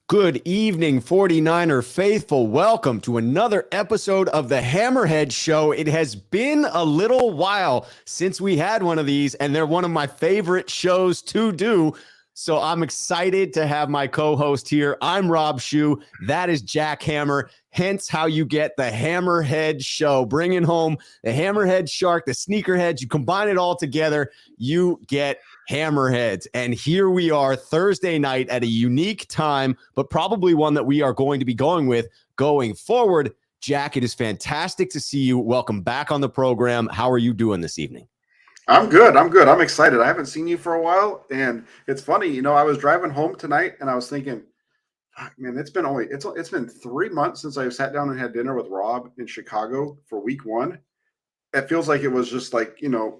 Good evening, 49er faithful. Welcome to another episode of the Hammerhead Show. It has been a little while since we had one of these, and they're one of my favorite shows to do. So I'm excited to have my co-host here. I'm Rob Schuh. That is Jack Hammer. Hence how you get the Hammerhead Show. Bringing home the Hammerhead Shark, the Sneakerheads. You combine it all together, you get Hammerheads. And here we are Thursday night at a unique time, but probably one that we are going to be going with going forward. Jack, it is fantastic to see you. Welcome back on the program. How are you doing this evening? I'm good. I'm excited. I haven't seen you for a while. And it's funny, I was driving home tonight and I was thinking, man, it's been 3 months since I sat down and had dinner with Rob in Chicago for week one. It feels like it was just a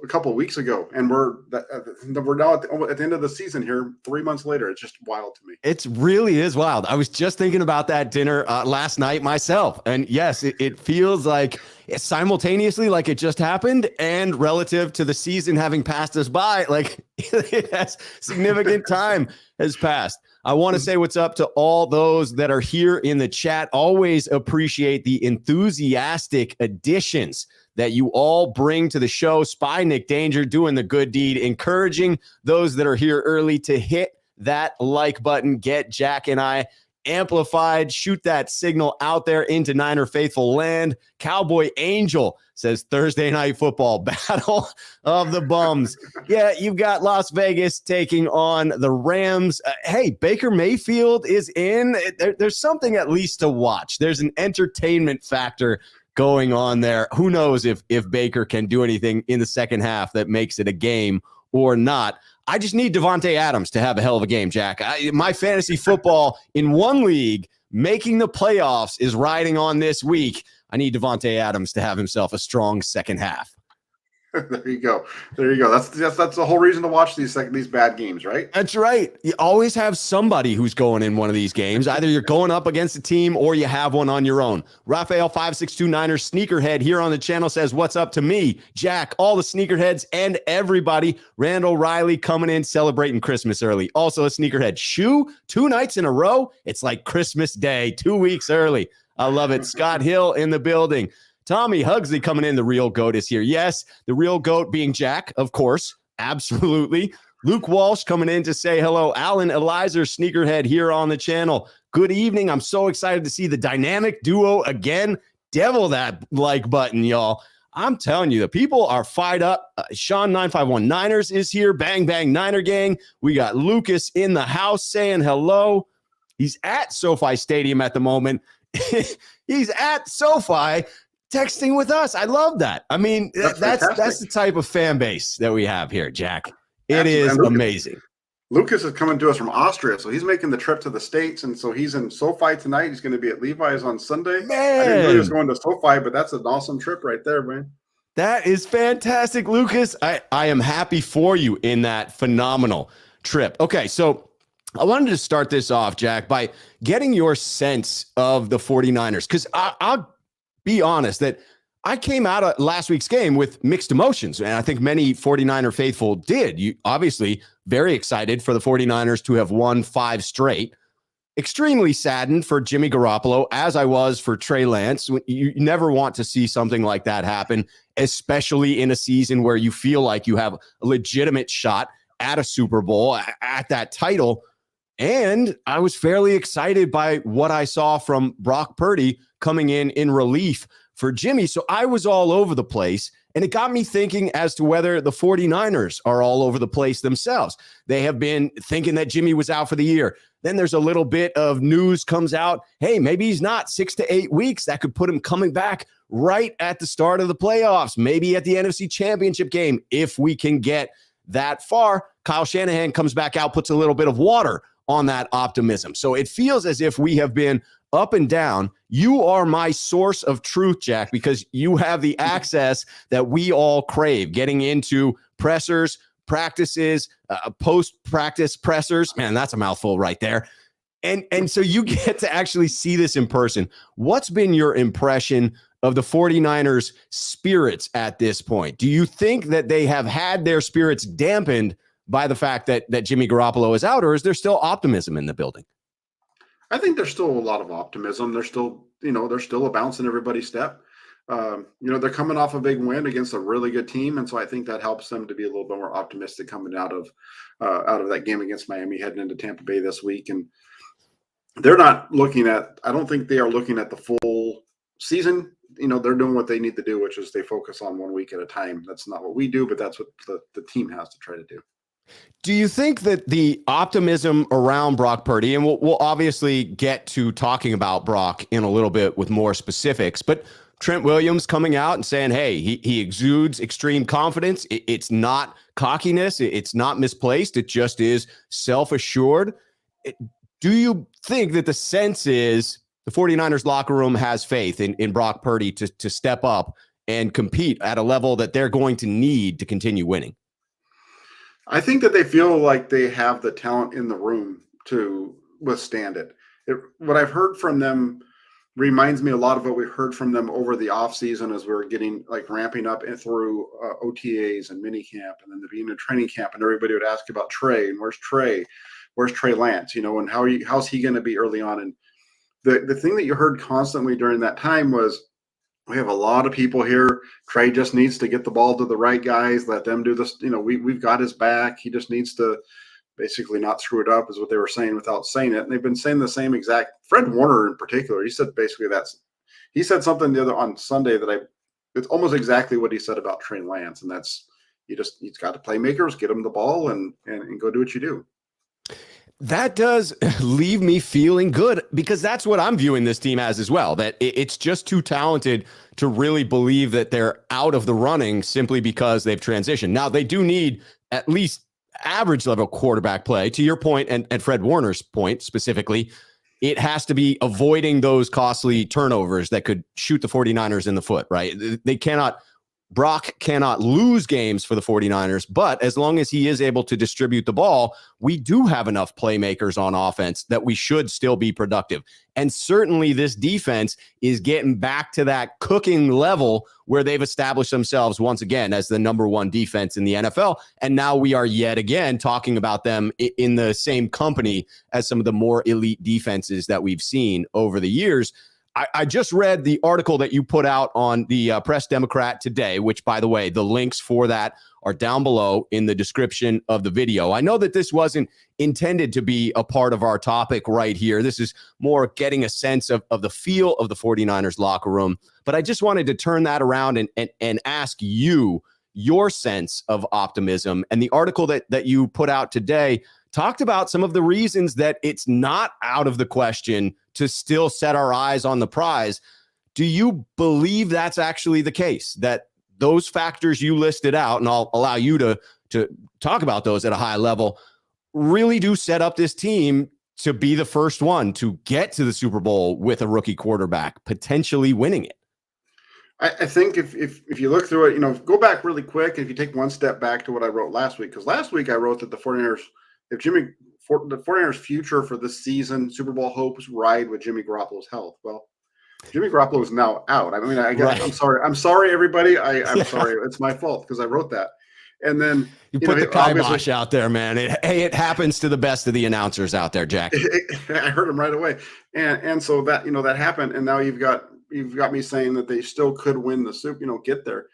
couple of weeks ago, and we're now at the end of the season here. 3 months later, it's just wild to me. It really is wild. I was just thinking about that dinner last night myself, and yes, it feels like it's simultaneously like it just happened, and relative to the season having passed us by, like it has significant time has passed. I want to say what's up to all those that are here in the chat. Always appreciate the enthusiastic additions that you all bring to the show. Spy Nick Danger doing the good deed, encouraging those that are here early to hit that like button, get Jack and I amplified, shoot that signal out there into Niner faithful land. Cowboy Angel says Thursday night football, battle of the bums. Yeah, you've got Las Vegas taking on the Rams. Hey, Baker Mayfield is in. There's something at least to watch. There's an entertainment factor going on there. Who knows if Baker can do anything in the second half that makes it a game or not. I just need Devontae Adams to have a hell of a game, Jack. My fantasy football in one league making the playoffs is riding on this week. I need Devontae Adams to have himself a strong second half. There you go. That's the whole reason to watch these bad games, right? That's right. You always have somebody who's going in one of these games. Either you're going up against a team or you have one on your own. Raphael 562 Sneakerhead here on the channel says, what's up to me, Jack, all the Sneakerheads and everybody. Randall Riley coming in celebrating Christmas early. Also a Sneakerhead. Schuh 2 nights in a row. It's like Christmas Day, 2 weeks early. I love it. Scott Hill in the building. Tommy Hugsley coming in. The real GOAT is here. Yes, the real GOAT being Jack, of course. Absolutely. Luke Walsh coming in to say hello. Alan Elizer, Sneakerhead here on the channel. Good evening. I'm so excited to see the dynamic duo again. Devil that like button, y'all. I'm telling you, the people are fired up. Sean 951 Niners is here. Bang, bang, Niner gang. We got Lucas in the house saying hello. He's at SoFi Stadium at the moment. He's at SoFi texting with us. I love that. I mean, that's the type of fan base that we have here, Jack. It is amazing. Lucas is coming to us from Austria, so he's making the trip to the States, and so he's in SoFi tonight. He's going to be at Levi's on Sunday. Man. I didn't know he was going to SoFi, but that's an awesome trip right there, man. That is fantastic, Lucas. I am happy for you in that phenomenal trip. Okay, so I wanted to start this off, Jack, by getting your sense of the 49ers, because I'll be honest that I came out of last week's game with mixed emotions, and I think many 49er faithful did. You obviously very excited for the 49ers to have won 5 straight. Extremely saddened for Jimmy Garoppolo, as I was for Trey Lance. You never want to see something like that happen, especially in a season where you feel like you have a legitimate shot at a Super Bowl, at that title. And I was fairly excited by what I saw from Brock Purdy coming in relief for Jimmy. So I was all over the place, and it got me thinking as to whether the 49ers are all over the place themselves. They have been thinking that Jimmy was out for the year. Then there's a little bit of news comes out. Hey, maybe he's not 6 to 8 weeks. That could put him coming back right at the start of the playoffs, maybe at the NFC Championship game, if we can get that far. Kyle Shanahan comes back out, puts a little bit of water on that optimism. So it feels as if we have been up and down. You are my source of truth, Jack, because you have the access that we all crave, getting into pressers, practices, post-practice pressers. Man, that's a mouthful right there. And so you get to actually see this in person. What's been your impression of the 49ers spirits at this point? Do you think that they have had their spirits dampened by the fact that Jimmy Garoppolo is out, or is there still optimism in the building? I think there's still a lot of optimism. They're still a bounce in everybody's step. They're coming off a big win against a really good team, and so I think that helps them to be a little bit more optimistic coming out of that game against Miami, heading into Tampa Bay this week. And they're not looking at. I don't think they are looking at the full season. They're doing what they need to do, which is they focus on 1 week at a time. That's not what we do, but that's what the team has to try to do. Do you think that the optimism around Brock Purdy, and we'll obviously get to talking about Brock in a little bit with more specifics, but Trent Williams coming out and saying, hey, he exudes extreme confidence. It's not cockiness. It's not misplaced. It just is self-assured. Do you think that the sense is the 49ers locker room has faith in Brock Purdy to step up and compete at a level that they're going to need to continue winning? I think that they feel like they have the talent in the room to withstand it. What I've heard from them reminds me a lot of what we heard from them over the offseason as we were getting ramping up and through OTAs and minicamp and then the beginning of training camp, and everybody would ask about Trey and where's Trey Lance, and how's he going to be early on. And the thing that you heard constantly during that time was, we have a lot of people here. Trey just needs to get the ball to the right guys, let them do this. We've got his back. He just needs to basically not screw it up, is what they were saying without saying it. And they've been saying the same exact. Fred Warner in particular, he said basically he said something on Sunday it's almost exactly what he said about Trey Lance, and that's he's got the playmakers, get him the ball and go do what you do. That does leave me feeling good, because that's what I'm viewing this team as well, that it's just too talented to really believe that they're out of the running simply because they've transitioned. Now, they do need at least average level quarterback play. To your point, and Fred Warner's point specifically, it has to be avoiding those costly turnovers that could shoot the 49ers in the foot, right? Brock cannot lose games for the 49ers, but as long as he is able to distribute the ball, we do have enough playmakers on offense that we should still be productive. And certainly this defense is getting back to that cooking level where they've established themselves once again as the number one defense in the NFL. And now we are yet again talking about them in the same company as some of the more elite defenses that we've seen over the years. I just read the article that you put out on the Press Democrat today, which, by the way, the links for that are down below in the description of the video. I know that this wasn't intended to be a part of our topic right here. This is more getting a sense of the feel of the 49ers locker room. But I just wanted to turn that around and ask you your sense of optimism. And the article that you put out today talked about some of the reasons that it's not out of the question to still set our eyes on the prize. Do you believe that's actually the case, that those factors you listed out, and I'll allow you to talk about those at a high level, really do set up this team to be the first one to get to the Super Bowl with a rookie quarterback, potentially winning it? I think if you look through it, go back really quick. If you take one step back to what I wrote last week, because last week I wrote that the 49ers, the 49ers' future for this season, Super Bowl hopes ride with Jimmy Garoppolo's health. Well, Jimmy Garoppolo is now out. I mean, I guess right. I'm sorry, everybody. I'm sorry. It's my fault because I wrote that. And then you put the kibosh out there, man. It happens to the best of the announcers out there, Jack. I heard him right away, and so that that happened, and now you've got me saying that they still could win the Super, get there.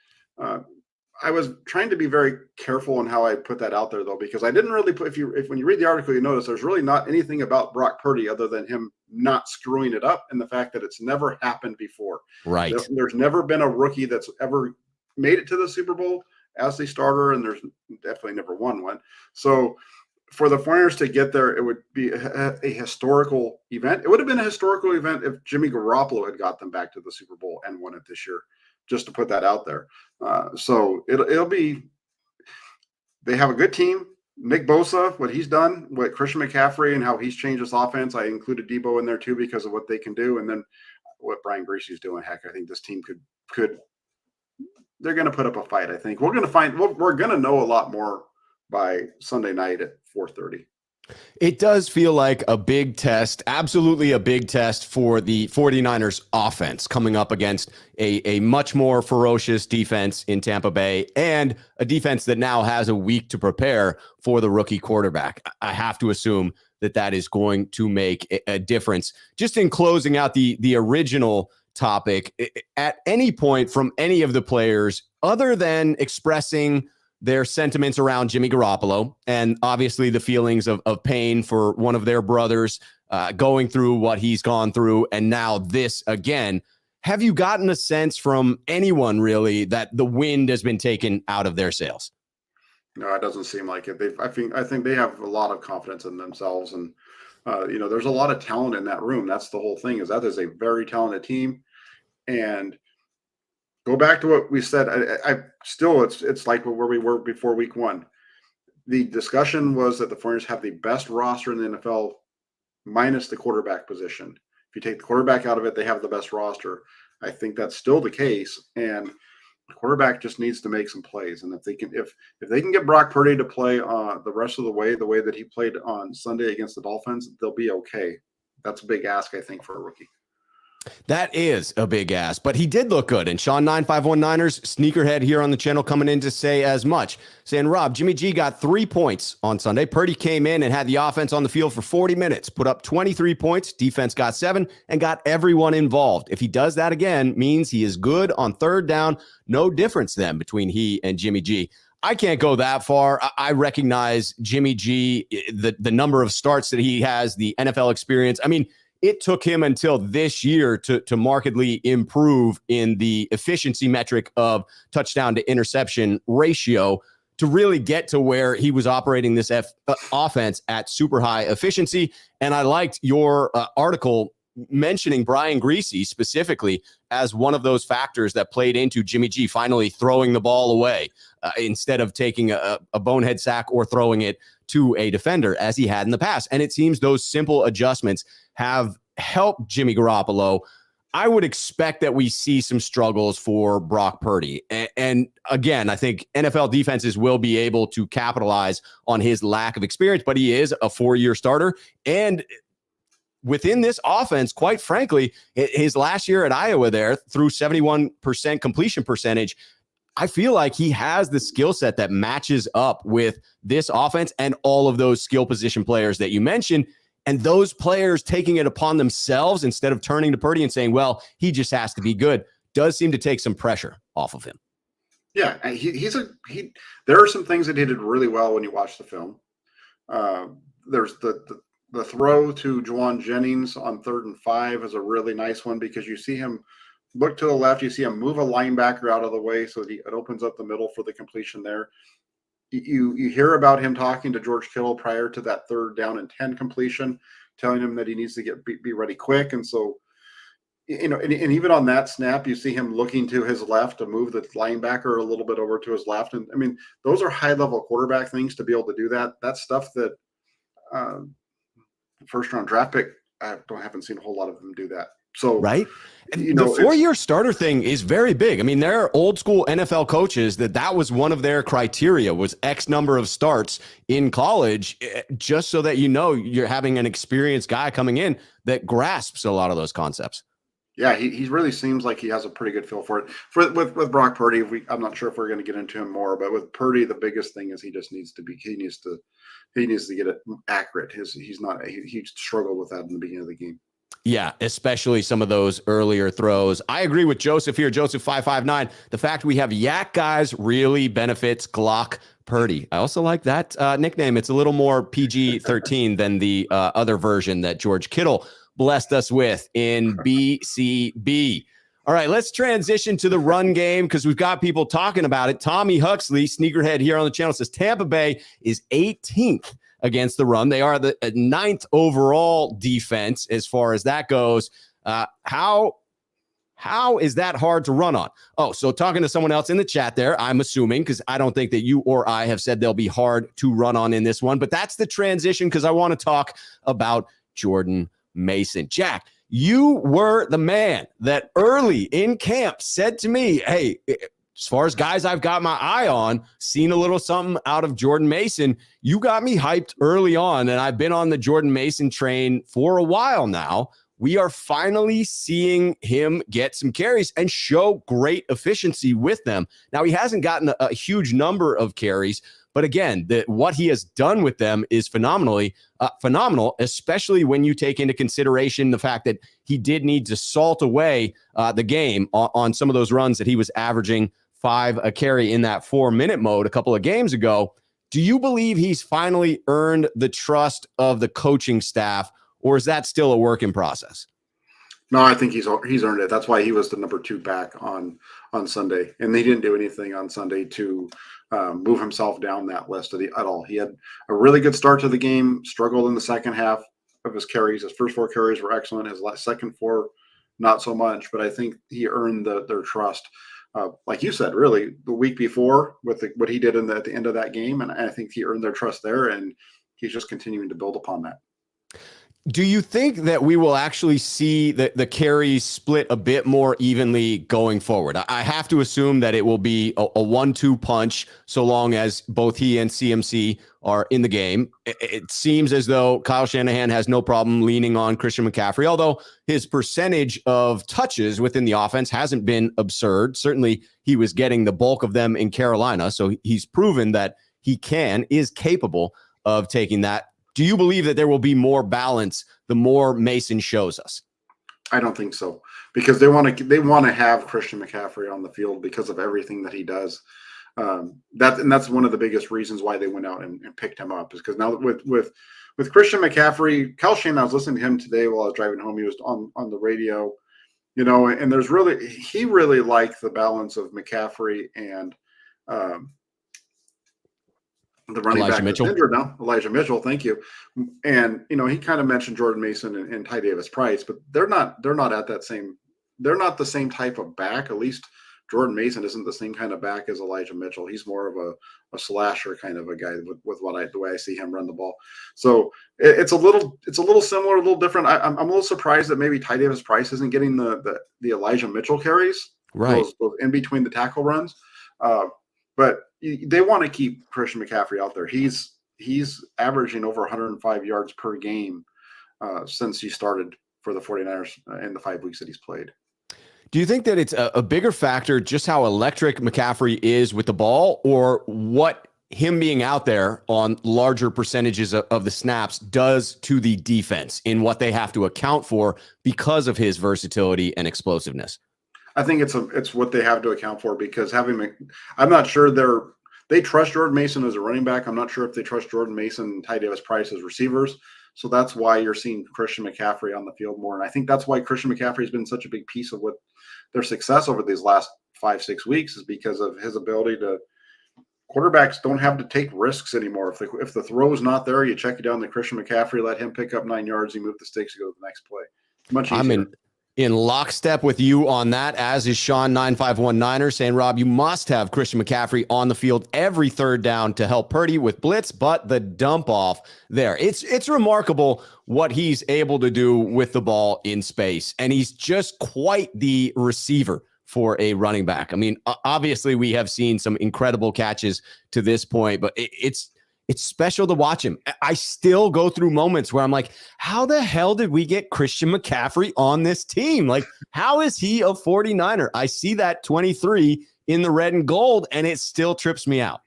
I was trying to be very careful in how I put that out there, though, because I didn't really put. When you read the article, you notice there's really not anything about Brock Purdy other than him not screwing it up and the fact that it's never happened before. Right. There's never been a rookie that's ever made it to the Super Bowl as the starter, and there's definitely never won one. So for the 49ers to get there, it would be a historical event. It would have been a historical event if Jimmy Garoppolo had got them back to the Super Bowl and won it this year. Just to put that out there. So it'll be, they have a good team. Nick Bosa, what he's done, what Christian McCaffrey and how he's changed his offense. I included Debo in there too because of what they can do. And then what Brian Griese's doing. Heck, I think this team could they're going to put up a fight. I think we're going to know a lot more by Sunday night at 4:30. It does feel like a big test, absolutely a big test for the 49ers offense coming up against a much more ferocious defense in Tampa Bay and a defense that now has a week to prepare for the rookie quarterback. I have to assume that is going to make a difference. Just in closing out the original topic, at any point from any of the players, other than expressing their sentiments around Jimmy Garoppolo and obviously the feelings of pain for one of their brothers going through what he's gone through, and now this again, have you gotten a sense from anyone really that the wind has been taken out of their sails? No, it doesn't seem like it. I think they have a lot of confidence in themselves, and there's a lot of talent in that room. That's the whole thing. That is a very talented team, and go back to what we said. I still, it's like where we were before week one. The discussion was that the 49ers have the best roster in the NFL, minus the quarterback position. If you take the quarterback out of it, they have the best roster. I think that's still the case, and the quarterback just needs to make some plays. And if they can get Brock Purdy to play the rest of the way that he played on Sunday against the Dolphins, they'll be okay. That's a big ask, I think, for a rookie. That is a big ask, but he did look good. And Sean 9519ers, sneakerhead here on the channel, coming in to say as much, saying, Rob, Jimmy G got 3 points on Sunday. Purdy came in and had the offense on the field for 40 minutes, put up 23 points. Defense got 7 and got everyone involved. If he does that again, means he is good on third down. No difference then between he and Jimmy G. I can't go that far. I recognize Jimmy G, the number of starts that he has, the NFL experience. I mean, it took him until this year to markedly improve in the efficiency metric of touchdown to interception ratio to really get to where he was operating this offense at super high efficiency. And I liked your article mentioning Brian Griese specifically as one of those factors that played into Jimmy G finally throwing the ball away instead of taking a bonehead sack or throwing it to a defender as he had in the past. And it seems those simple adjustments have helped Jimmy Garoppolo. I would expect that we see some struggles for Brock Purdy. And again, I think NFL defenses will be able to capitalize on his lack of experience, but he is a 4-year starter. And within this offense, quite frankly, his last year at Iowa there through 71% completion percentage, I feel like he has the skill set that matches up with this offense and all of those skill position players that you mentioned. And those players taking it upon themselves instead of turning to Purdy and saying, well, he just has to be good, does seem to take some pressure off of him. Yeah, there are some things that he did really well when you watch the film. There's the throw to Juwan Jennings on 3rd and 5 is a really nice one because you see him look to the left, you see him move a linebacker out of the way so that it opens up the middle for the completion there. You hear about him talking to George Kittle prior to that 3rd down and 10 completion, telling him that he needs to be ready quick. And so, and even on that snap, you see him looking to his left to move the linebacker a little bit over to his left. And I mean, those are high level quarterback things to be able to do that. That's stuff that first round draft pick, I haven't seen a whole lot of them do that. So, right. The 4-year starter thing is very big. I mean, there are old school NFL coaches that was one of their criteria was X number of starts in college, just so that, you're having an experienced guy coming in that grasps a lot of those concepts. Yeah, he really seems like he has a pretty good feel for it. With Brock Purdy, I'm not sure if we're going to get into him more, but with Purdy, the biggest thing is he needs to get it accurate. He struggled with that in the beginning of the game. Yeah, especially some of those earlier throws. I agree with Joseph here, Joseph559. The fact we have yak guys really benefits Glock Purdy. I also like that nickname. It's a little more PG-13 than the other version that George Kittle blessed us with in BCB. All right, let's transition to the run game because we've got people talking about it. Tommy Huxley, sneakerhead here on the channel, says Tampa Bay is 18th against the run. They are the 9th overall defense as far as that goes. How is that hard to run on? Oh, so talking to someone else in the chat there, I'm assuming, because I don't think that you or I have said they'll be hard to run on in this one, but that's the transition because I want to talk about Jordan Mason. Jack, you were the man that early in camp said to me, hey, as far as guys I've got my eye on, seen a little something out of Jordan Mason. You got me hyped early on, and I've been on the Jordan Mason train for a while now. We are finally seeing him get some carries and show great efficiency with them. Now, he hasn't gotten a huge number of carries, but again, what he has done with them is phenomenal, especially when you take into consideration the fact that he did need to salt away the game on some of those runs that he was averaging 5 a carry in that 4-minute mode a couple of games ago. Do you believe he's finally earned the trust of the coaching staff, or is that still a work in process? No, I think he's earned it. That's why he was the number 2 back on Sunday, and they didn't do anything on Sunday to move himself down that list at all. He had a really good start to the game, struggled in the second half of his carries. His first 4 carries were excellent. His second 4, not so much, but I think he earned their trust. Like you said, really, the week before with what he did at the end of that game, and I think he earned their trust there, and he's just continuing to build upon that. Do you think that we will actually see the carries split a bit more evenly going forward? I have to assume that it will be a 1-2 punch so long as both he and CMC are in the game. It seems as though Kyle Shanahan has no problem leaning on Christian McCaffrey, although his percentage of touches within the offense hasn't been absurd. Certainly, he was getting the bulk of them in Carolina, so he's proven that he is capable of taking that. Do you believe that there will be more balance the more Mason shows us? I don't think so, because they want to have Christian McCaffrey on the field because of everything that he does. That's one of the biggest reasons why they went out and picked him up, is because now with Christian McCaffrey, Kyle Shanahan, I was listening to him today while I was driving home. He was on the radio, and he really liked the balance of McCaffrey and the running Elijah back Mitchell. Injured now, Elijah Mitchell. Thank you. And he kind of mentioned Jordan Mason and Ty Davis Price, but they're not at that same. They're not the same type of back. At least Jordan Mason isn't the same kind of back as Elijah Mitchell. He's more of a slasher kind of a guy with the way I see him run the ball. So it's a little similar, a little different. I'm a little surprised that maybe Ty Davis Price isn't getting the Elijah Mitchell carries, right? Those in between the tackle runs. But they want to keep Christian McCaffrey out there. He's averaging over 105 yards per game since he started for the 49ers in the 5 weeks that he's played. Do you think that it's a bigger factor just how electric McCaffrey is with the ball, or what him being out there on larger percentages of the snaps does to the defense in what they have to account for because of his versatility and explosiveness? I think it's what they have to account for, because I'm not sure they trust Jordan Mason as a running back. I'm not sure if they trust Jordan Mason and Ty Davis Price as receivers. So that's why you're seeing Christian McCaffrey on the field more. And I think that's why Christian McCaffrey has been such a big piece of what their success over these last 5-6 weeks, is because of his ability to. Quarterbacks don't have to take risks anymore. If the throw is not there, you check it down to Christian McCaffrey, let him pick up 9 yards, you move the sticks, you go to the next play. Much easier. I'm in lockstep with you on that, as is Sean 9519er saying, Rob, you must have Christian McCaffrey on the field every third down to help Purdy with blitz, but the dump off there. It's remarkable what he's able to do with the ball in space, and he's just quite the receiver for a running back. I mean, obviously we have seen some incredible catches to this point, but it's special to watch him. I still go through moments where I'm like, how the hell did we get Christian McCaffrey on this team? Like, how is he a 49er? I see that 23 in the red and gold, and it still trips me out.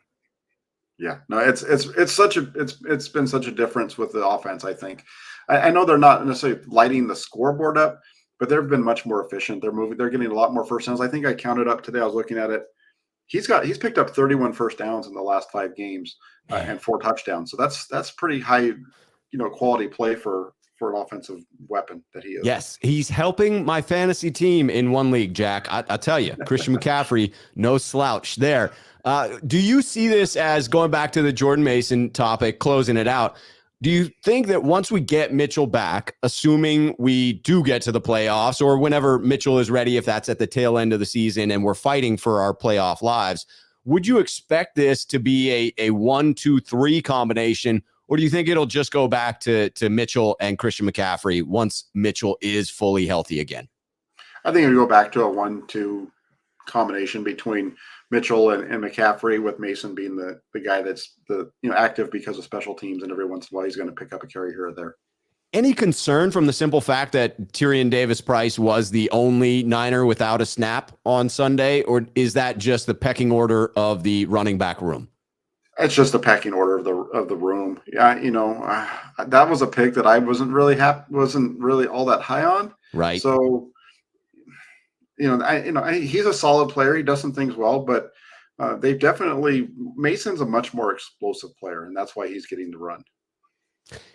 Yeah, no, it's been such a difference with the offense. I think I know they're not necessarily lighting the scoreboard up, but they've been much more efficient. They're getting a lot more first downs. I think I counted up today. I was looking at it. He's picked up 31 first downs in the last 5 games and 4 touchdowns. So that's pretty high, quality play for an offensive weapon that he is. Yes, he's helping my fantasy team in one league, Jack. I tell you, Christian McCaffrey, no slouch there. Do you see this as, going back to the Jordan Mason topic, closing it out, do you think that once we get Mitchell back, assuming we do get to the playoffs, or whenever Mitchell is ready, if that's at the tail end of the season and we're fighting for our playoff lives, would you expect this to be a 1-2-3 combination, or do you think it'll just go back to Mitchell and Christian McCaffrey once Mitchell is fully healthy again? I think it'll go back to a 1-2 combination between Mitchell and McCaffrey, with Mason being the guy that's active because of special teams, and every once in a while he's going to pick up a carry here or there. Any concern from the simple fact that Tyrion Davis-Price was the only Niner without a snap on Sunday, or is that just the pecking order of the running back room? It's just the pecking order of the room. Yeah, that was a pick that I wasn't really all that high on. Right. So, he's a solid player. He does some things well, but Mason's a much more explosive player, and that's why he's getting the run.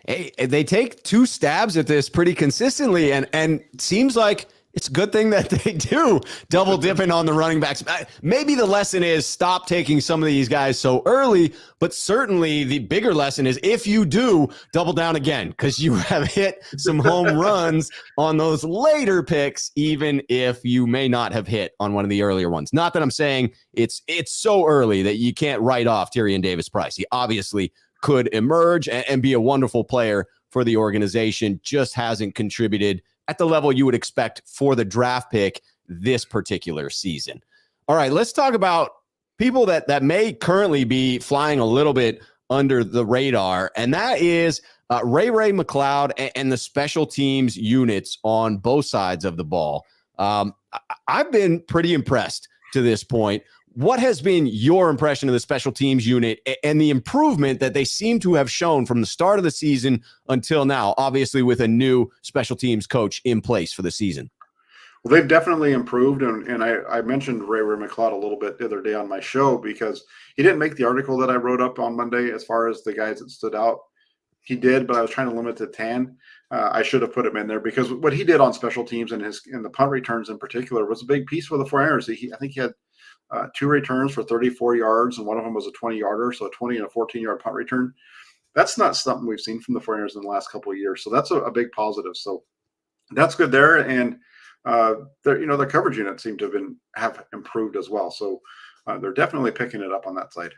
Hey, they take 2 stabs at this pretty consistently, and seems like it's a good thing that they do double dipping on the running backs. Maybe the lesson is stop taking some of these guys so early, but certainly the bigger lesson is if you do, double down again, because you have hit some home runs on those later picks, even if you may not have hit on one of the earlier ones. Not that I'm saying it's so early that you can't write off Tyrion Davis-Price. He obviously could emerge and be a wonderful player for the organization, just hasn't contributed at the level you would expect for the draft pick this particular season. All right, let's talk about people that may currently be flying a little bit under the radar, and that is Ray McCloud and the special teams units on both sides of the ball. I've been pretty impressed to this point. What has been your impression of the special teams unit and the improvement that they seem to have shown from the start of the season until now, obviously with a new special teams coach in place for the season? Well, they've definitely improved, and I mentioned Ray McCloud a little bit the other day on my show because he didn't make the article that I wrote up on Monday as far as the guys that stood out. He did, but I was trying to limit it to 10. I should have put him in there because what he did on special teams and the punt returns in particular was a big piece for the 49ers. I think he had 2 returns for 34 yards, and one of them was a 20-yarder, so a 20 and a 14-yard punt return. That's not something we've seen from the 49ers in the last couple of years, so that's a big positive. So that's good there, and the coverage units seem to have improved as well. So they're definitely picking it up on that side.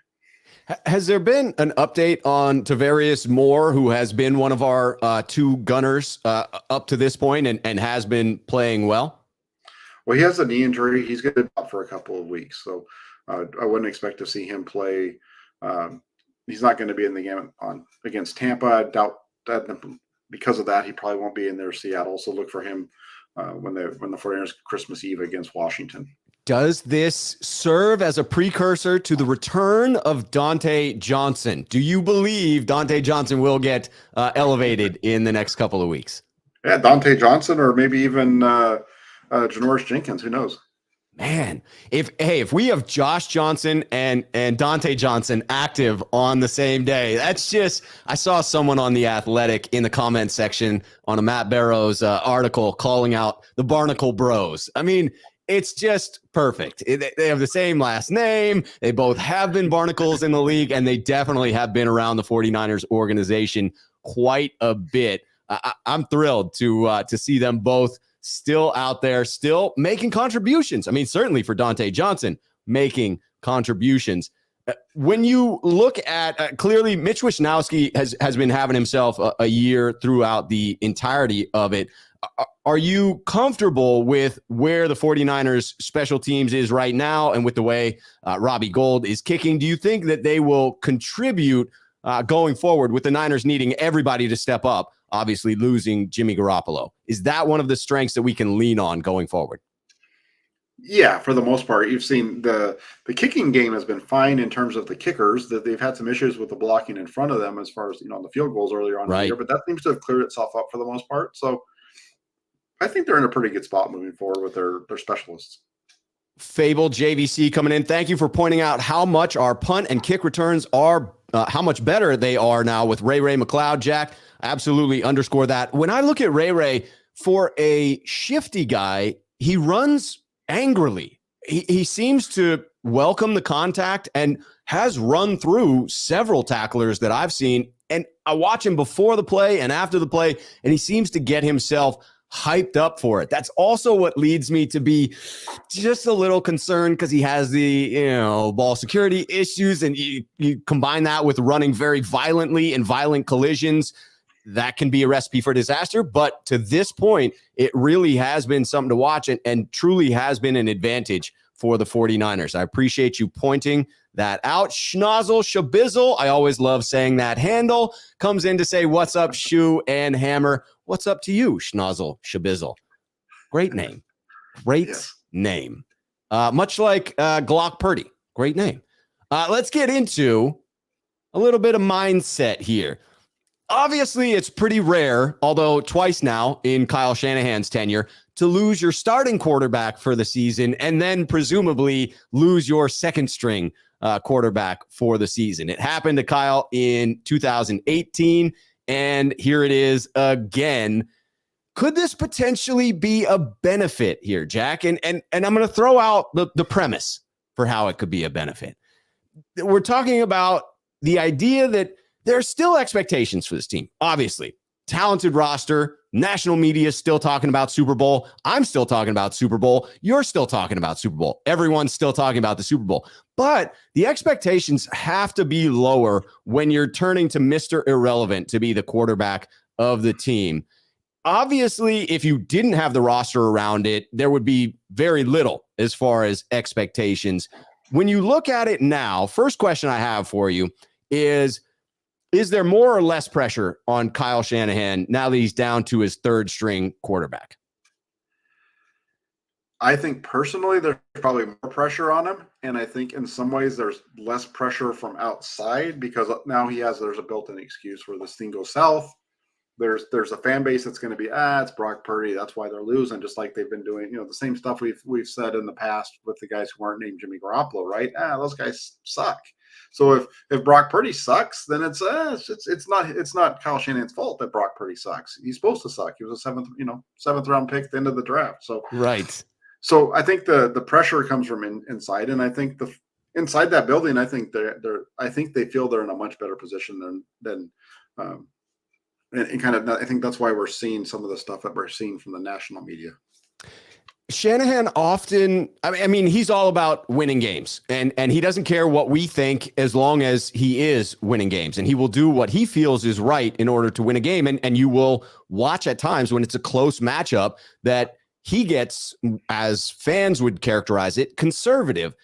Has there been an update on Tavarius Moore, who has been one of our 2 gunners up to this point and has been playing well? Well, he has a knee injury. He's going to be out for a couple of weeks, so I wouldn't expect to see him play. He's not going to be in the game against Tampa. I doubt that because of that, he probably won't be in there Seattle. So look for him when the 49ers Christmas Eve against Washington. Does this serve as a precursor to the return of Dante Johnson? Do you believe Dante Johnson will get elevated in the next couple of weeks? Yeah, Dante Johnson, or maybe even Janoris Jenkins. Who knows? Man, if we have Josh Johnson and Dante Johnson active on the same day, that's just, I saw someone on The Athletic in the comments section on a Matt Barrows article calling out the Barnacle Bros. I mean, it's just perfect. They have the same last name. They both have been Barnacles in the league, and they definitely have been around the 49ers organization quite a bit. I'm thrilled to see them both still out there, still making contributions. I mean, certainly for Dante Johnson, making contributions. When you look at clearly Mitch Wishnowsky has been having himself a year throughout the entirety of it. Are you comfortable with where the 49ers special teams is right now and with the way Robbie Gould is kicking? Do you think that they will contribute going forward with the Niners needing everybody to step up, obviously losing Jimmy Garoppolo? Is that one of the strengths that we can lean on going forward? Yeah, for the most part. You've seen the kicking game has been fine in terms of the kickers, that they've had some issues with the blocking in front of them as far as, on the field goals earlier on in the year, but that seems to have cleared itself up for the most part. So I think they're in a pretty good spot moving forward with their specialists. Fable JVC coming in. Thank you for pointing out how much our punt and kick returns are, how much better they are now with Ray McCloud. Jack, absolutely underscore that. When I look at Ray, for a shifty guy, he runs angrily. He seems to welcome the contact and has run through several tacklers that I've seen. And I watch him before the play and after the play, and he seems to get himself hyped up for it. That's also what leads me to be just a little concerned because he has the, ball security issues, and you combine that with running very violently in violent collisions. That can be a recipe for disaster. But to this point, it really has been something to watch and truly has been an advantage for the 49ers. I appreciate you pointing that out. Schnozzle Shabizzle, I always love saying that handle, comes in to say, what's up, Schuh and Hammer? What's up to you, Schnozzle Shabizzle? Great name. Great name. Much like Brock Purdy. Great name. Let's get into a little bit of mindset here. Obviously, it's pretty rare, although twice now in Kyle Shanahan's tenure, to lose your starting quarterback for the season and then presumably lose your second string quarterback for the season. It happened to Kyle in 2018, and here it is again. Could this potentially be a benefit here, Jack? And I'm going to throw out the premise for how it could be a benefit. We're talking about the idea that there are still expectations for this team. Obviously, talented roster, national media is still talking about Super Bowl. I'm still talking about Super Bowl. You're still talking about Super Bowl. Everyone's still talking about the Super Bowl. But the expectations have to be lower when you're turning to Mr. Irrelevant to be the quarterback of the team. Obviously, if you didn't have the roster around it, there would be very little as far as expectations. When you look at it now, first question I have for you is there more or less pressure on Kyle Shanahan now that he's down to his third string quarterback? I think personally there's probably more pressure on him. And I think in some ways there's less pressure from outside because now there's a built-in excuse where this thing goes south. There's a fan base that's going to be, it's Brock Purdy. That's why they're losing, just like they've been doing, the same stuff we've said in the past with the guys who aren't named Jimmy Garoppolo, right? Those guys suck. So if Brock Purdy sucks, then it's not Kyle Shanahan's fault that Brock Purdy sucks. He's supposed to suck. He was a seventh round pick at the end of the draft. So right. So I think the pressure comes from inside, and I think inside that building, I think they feel they're in a much better position than. I think that's why we're seeing some of the stuff that we're seeing from the national media. Shanahan often, I mean, he's all about winning games, and he doesn't care what we think as long as he is winning games, and he will do what he feels is right in order to win a game. And you will watch at times when it's a close matchup that he gets, as fans would characterize it, conservative.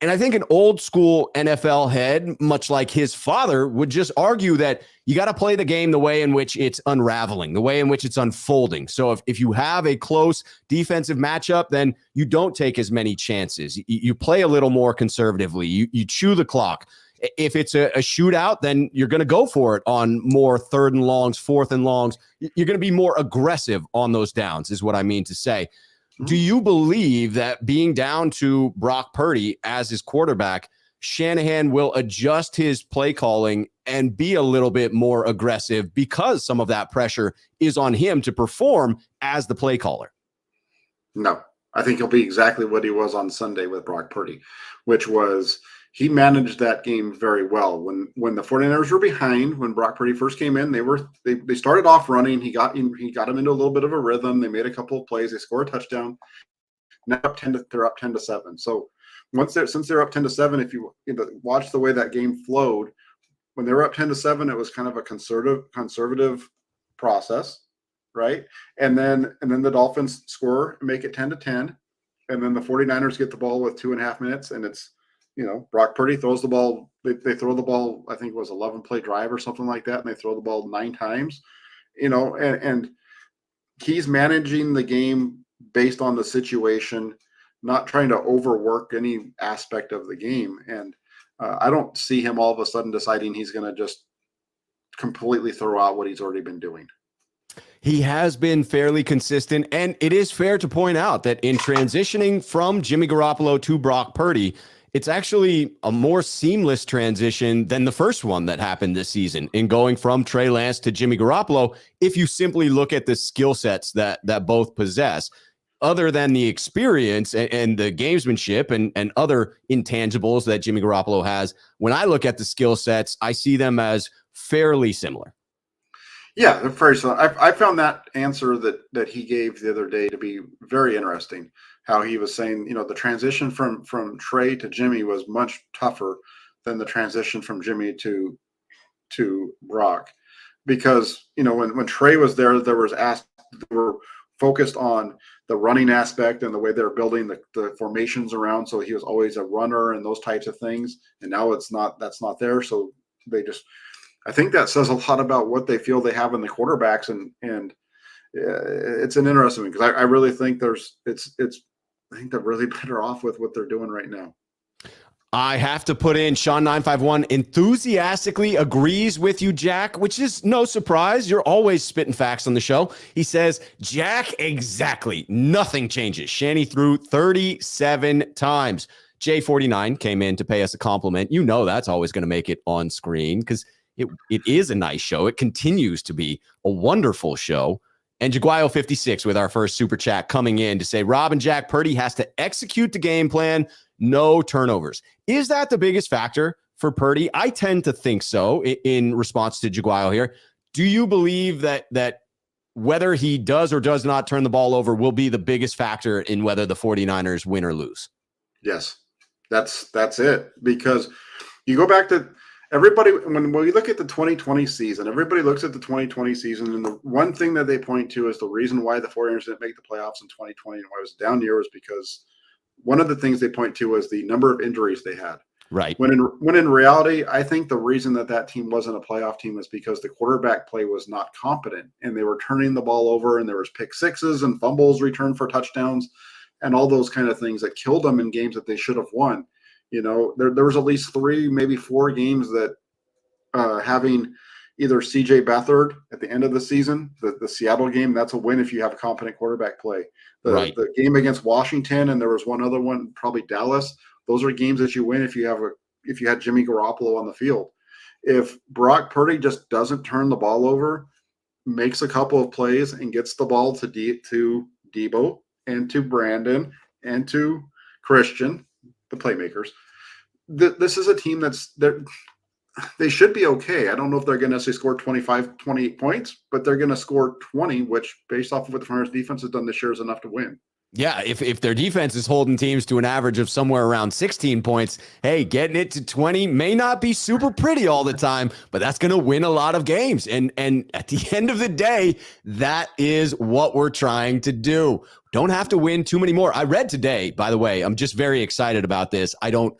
And I think an old school NFL head, much like his father, would just argue that you got to play the game the way in which it's unraveling, the way in which it's unfolding. So if you have a close defensive matchup, then you don't take as many chances. You play a little more conservatively. You chew the clock. If it's a shootout, then you're going to go for it on more third and longs, fourth and longs. You're going to be more aggressive on those downs, is what I mean to say. Do you believe that being down to Brock Purdy as his quarterback, Shanahan will adjust his play calling and be a little bit more aggressive because some of that pressure is on him to perform as the play caller? No, I think he'll be exactly what he was on Sunday with Brock Purdy, which was he managed that game very well. When the 49ers were behind, when Brock Purdy first came in, they started off running. He got him into a little bit of a rhythm. They made a couple of plays. They scored a touchdown. Now they're up 10-7. So since they're up 10-7, if you watch the way that game flowed, when they were up 10-7, it was kind of a conservative process, right? And then the Dolphins score and make it 10-10, and then the 49ers get the ball with 2.5 minutes, and it's Brock Purdy throws the ball. They throw the ball. I think it was 11-play drive or something like that, and they throw the ball 9 times. And he's managing the game based on the situation, not trying to overwork any aspect of the game. And I don't see him all of a sudden deciding he's going to just completely throw out what he's already been doing. He has been fairly consistent, and it is fair to point out that in transitioning from Jimmy Garoppolo to Brock Purdy, it's actually a more seamless transition than the first one that happened this season in going from Trey Lance to Jimmy Garoppolo. If you simply look at the skill sets that both possess, other than the experience and the gamesmanship and other intangibles that Jimmy Garoppolo has, when I look at the skill sets, I see them as fairly similar. Yeah, they're very similar. I found that answer that he gave the other day to be very interesting. How he was saying, the transition from Trey to Jimmy was much tougher than the transition from Jimmy to Brock, because when Trey was there were focused on the running aspect and the way they're building the formations around. So he was always a runner and those types of things. And now that's not there. So I think that says a lot about what they feel they have in the quarterbacks. And it's an interesting one because I really think I think they're really better off with what they're doing right now. I have to put in Sean951 enthusiastically agrees with you, Jack, which is no surprise. You're always spitting facts on the show. He says, Jack, exactly. Nothing changes. Shanny threw 37 times. J49 came in to pay us a compliment. You know that's always going to make it on screen because it is a nice show. It continues to be a wonderful show. And Jaguayo56 with our first super chat coming in to say, Rob and Jack, Purdy has to execute the game plan. No turnovers. Is that the biggest factor for Purdy? I tend to think so in response to Jaguayo here. Do you believe that whether he does or does not turn the ball over will be the biggest factor in whether the 49ers win or lose? Yes, that's it. Because you go back to everybody, when we look at the 2020 season, everybody looks at the 2020 season, and the one thing that they point to is the reason why the 49ers didn't make the playoffs in 2020 and why it was down year was because one of the things they point to was the number of injuries they had. Right. When in reality, I think the reason that team wasn't a playoff team is because the quarterback play was not competent, and they were turning the ball over, and there was pick sixes and fumbles returned for touchdowns and all those kind of things that killed them in games that they should have won. You know, there was at least 3, maybe 4 games that having either CJ Beathard at the end of the season, the Seattle game, that's a win if you have a competent quarterback play. The game against Washington, and there was one other one, probably Dallas. Those are games that you win if you had Jimmy Garoppolo on the field. If Brock Purdy just doesn't turn the ball over, makes a couple of plays, and gets the ball to Debo and to Brandon and to Christian, the playmakers, this is a team they should be okay. I don't know if they're going to score 25, 28 points, but they're going to score 20, which based off of what the Flyers defense has done this year is enough to win. Yeah, if their defense is holding teams to an average of somewhere around 16 points, hey, getting it to 20 may not be super pretty all the time, but that's going to win a lot of games. And at the end of the day, that is what we're trying to do. Don't have to win too many more. I read today, by the way, I'm just very excited about this. I don't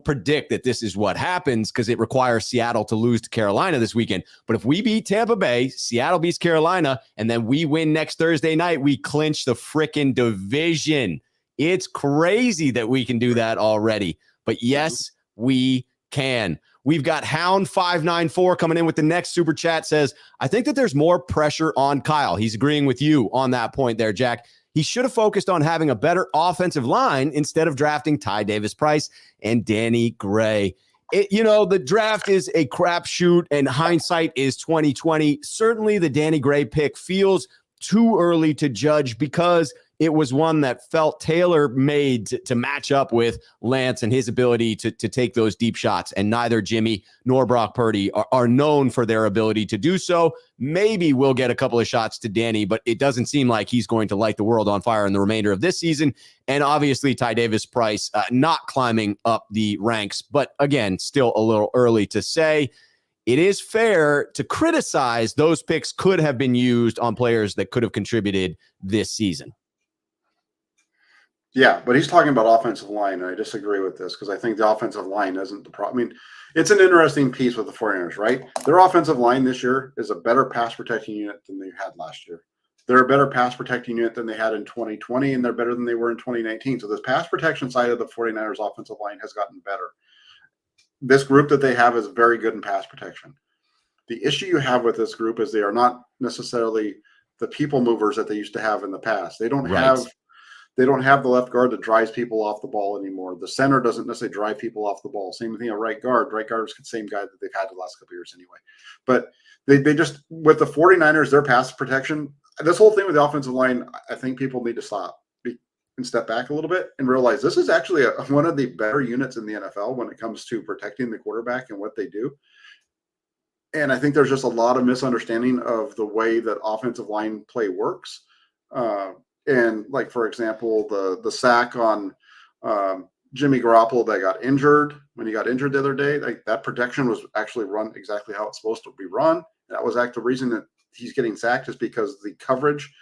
predict that this is what happens because it requires Seattle to lose to Carolina this weekend. But if we beat Tampa Bay, Seattle beats Carolina, and then we win next Thursday night, we clinch the frickin' division. It's crazy that we can do that already. But yes, we can. We've got Hound594 coming in with the next super chat, says, I think that there's more pressure on Kyle. He's agreeing with you on that point there, Jack. He should have focused on having a better offensive line instead of drafting Ty Davis-Price and Danny Gray. The draft is a crapshoot and hindsight is 2020. Certainly the Danny Gray pick feels too early to judge because it was one that felt tailor-made to match up with Lance and his ability to take those deep shots. And neither Jimmy nor Brock Purdy are known for their ability to do so. Maybe we'll get a couple of shots to Danny, but it doesn't seem like he's going to light the world on fire in the remainder of this season. And obviously Ty Davis-Price not climbing up the ranks, but again, still a little early to say. It is fair to criticize those picks could have been used on players that could have contributed this season. Yeah, but he's talking about offensive line, and I disagree with this because I think the offensive line isn't the problem. I mean, it's an interesting piece with the 49ers, right? Their offensive line this year is a better pass protecting unit than they had last year. They're a better pass protecting unit than they had in 2020, and they're better than they were in 2019. So the pass protection side of the 49ers offensive line has gotten better. This group that they have is very good in pass protection. The issue you have with this group is they are not necessarily the people movers that they used to have in the past. They don't have the left guard that drives people off the ball anymore. The center doesn't necessarily drive people off the ball. Same thing at right guard. Right guard is the same guy that they've had the last couple of years anyway. But they just, with the 49ers, their pass protection, this whole thing with the offensive line, I think people need to stop and step back a little bit and realize this is actually one of the better units in the NFL when it comes to protecting the quarterback and what they do. And I think there's just a lot of misunderstanding of the way that offensive line play works. And like, for example, the sack on Jimmy Garoppolo that got injured when he got injured the other day, like that protection was actually run exactly how it's supposed to be run. That was actually the reason that he's getting sacked is because the coverage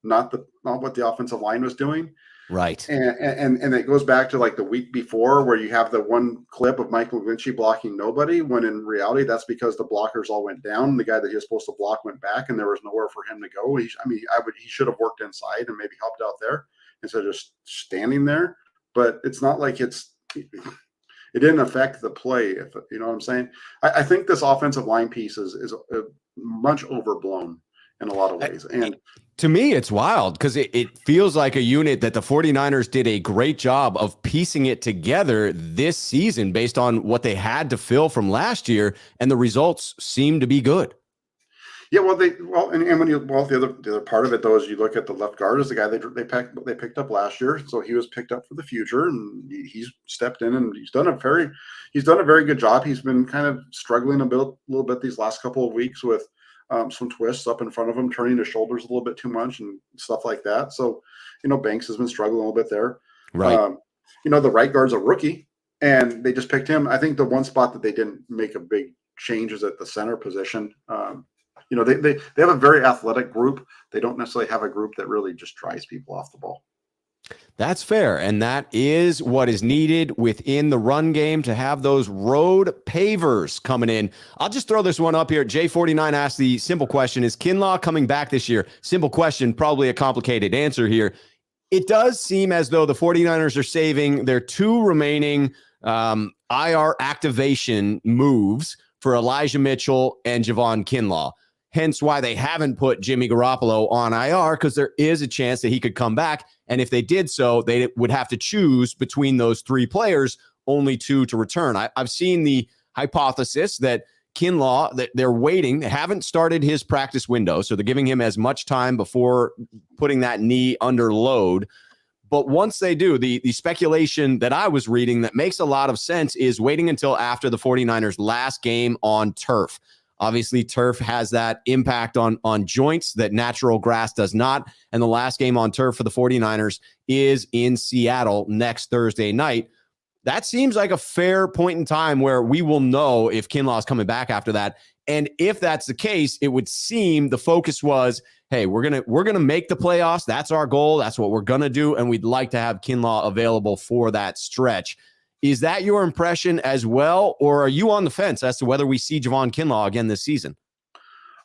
not what the offensive line was doing. Right. And it goes back to like the week before where you have the one clip of Michael McGlinchey blocking nobody, when in reality that's because the blockers all went down. The guy that he was supposed to block went back, and there was nowhere for him to go. He should have worked inside and maybe helped out there instead of just standing there. But it's not like it didn't affect the play. If you know what I'm saying. I think this offensive line piece is much overblown in a lot of ways. And to me, it's wild because it feels like a unit that the 49ers did a great job of piecing it together this season based on what they had to fill from last year, and the results seem to be good. Yeah, and when the other part of it though is you look at the left guard as the guy they picked up last year, so he was picked up for the future, and he's stepped in and he's done a very good job. He's been kind of struggling a little bit these last couple of weeks with some twists up in front of him, turning his shoulders a little bit too much and stuff like that. So, Banks has been struggling a little bit there. Right. The right guard's a rookie, and they just picked him. I think the one spot that they didn't make a big change is at the center position. They have a very athletic group. They don't necessarily have a group that really just drives people off the ball. That's fair. And that is what is needed within the run game to have those road pavers coming in. I'll just throw this one up here. J49 asked the simple question, is Kinlaw coming back this year? Simple question, probably a complicated answer here. It does seem as though the 49ers are saving their two remaining IR activation moves for Elijah Mitchell and Javon Kinlaw. Hence why they haven't put Jimmy Garoppolo on IR, because there is a chance that he could come back. And if they did so, they would have to choose between those three players, only two to return. I've seen the hypothesis that Kinlaw, that they're waiting, they haven't started his practice window, so they're giving him as much time before putting that knee under load. But once they do, the speculation that I was reading that makes a lot of sense is waiting until after the 49ers' last game on turf. Obviously, turf has that impact on joints that natural grass does not. And the last game on turf for the 49ers is in Seattle next Thursday night. That seems like a fair point in time where we will know if Kinlaw is coming back after that. And if that's the case, it would seem the focus was, hey, we're gonna make the playoffs. That's our goal. That's what we're gonna do. And we'd like to have Kinlaw available for that stretch. Is that your impression as well, or are you on the fence as to whether we see Javon Kinlaw again this season?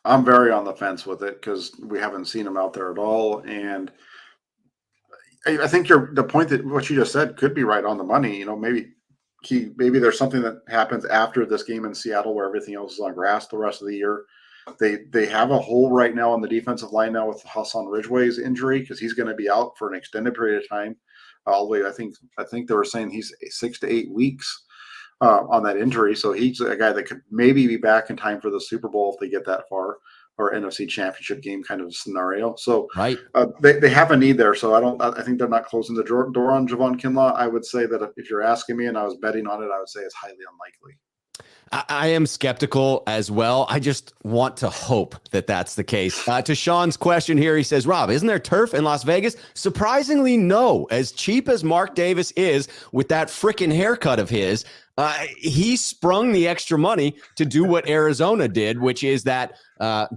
I'm very on the fence with it because we haven't seen him out there at all. And I think the point that what you just said could be right on the money. Maybe there's something that happens after this game in Seattle where everything else is on grass the rest of the year. They have a hole right now on the defensive line now with Hassan Ridgway's injury, because he's going to be out for an extended period of time. All the way, I think they were saying he's 6 to 8 weeks on that injury. So he's a guy that could maybe be back in time for the Super Bowl if they get that far, or NFC Championship game kind of scenario. So right, they have a need there. So I think they're not closing the door on Javon Kinlaw. I would say that if you're asking me and I was betting on it, I would say it's highly unlikely. I am skeptical as well. I just want to hope that that's the case. To Sean's question here, he says, Rob, isn't there turf in Las Vegas? Surprisingly, no. As cheap as Mark Davis is with that freaking haircut of his, he sprung the extra money to do what Arizona did, which is that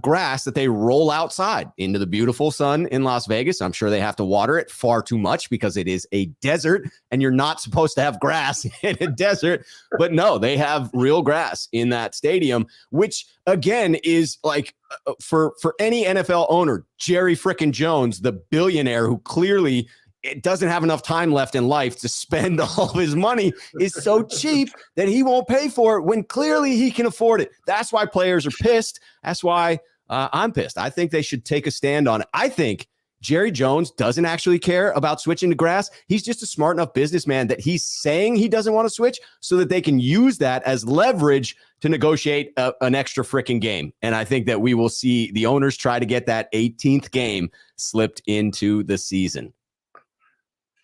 grass that they roll outside into the beautiful sun in Las Vegas. I'm sure they have to water it far too much because it is a desert and you're not supposed to have grass in a desert. But no, they have real grass in that stadium, which again is like for any NFL owner, Jerry frickin' Jones, the billionaire who clearly it doesn't have enough time left in life to spend all of his money, is so cheap that he won't pay for it when clearly he can afford it. That's why players are pissed. That's why I'm pissed. I think they should take a stand on it. I think Jerry Jones doesn't actually care about switching to grass. He's just a smart enough businessman that he's saying he doesn't want to switch so that they can use that as leverage to negotiate an extra freaking game. And I think that we will see the owners try to get that 18th game slipped into the season.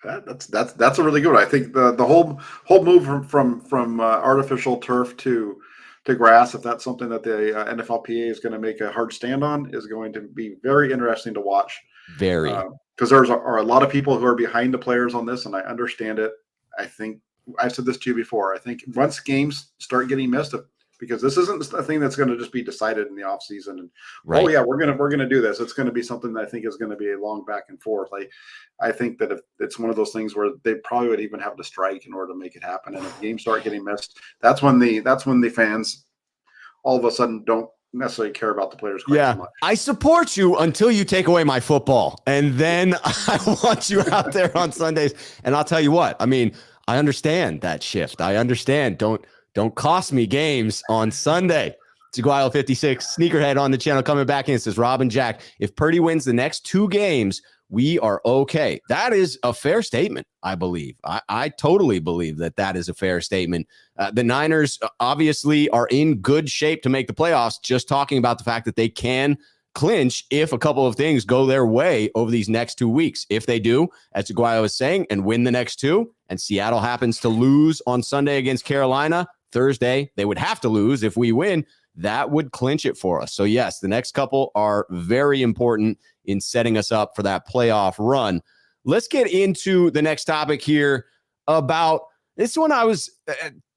That's a really good one. I think the whole move from artificial turf to grass, if that's something that the NFLPA is going to make a hard stand on, is going to be very interesting to watch. Very, because there are a lot of people who are behind the players on this, and I understand it. I think I've said this to you before. I think once games start getting missed, because this isn't a thing that's going to just be decided in the off season. And Right. oh yeah, we're gonna do this. It's going to be something that I think is going to be a long back and forth. I think that if it's one of those things where they probably would even have to strike in order to make it happen. And if games start getting missed, that's when the fans all of a sudden don't necessarily care about the players quite so much. I support you until you take away my football, and then I want you out there on Sundays. And I'll tell you what, I mean, I understand that shift. I understand. Don't cost me games on Sunday. Jaguar 56 Sneakerhead on the channel coming back in. It says, Rob and Jack, if Purdy wins the next 2 games, we are okay. That is a fair statement, I believe. I totally believe that is a fair statement. The Niners obviously are in good shape to make the playoffs, just talking about the fact that they can clinch if a couple of things go their way over these next 2 weeks. If they do, as Aguayo was saying, and win the next 2, and Seattle happens to lose on Sunday against Carolina, Thursday, they would have to lose. If we win, that would clinch it for us. So yes, the next couple are very important in setting us up for that playoff run. Let's get into the next topic here about this one. I was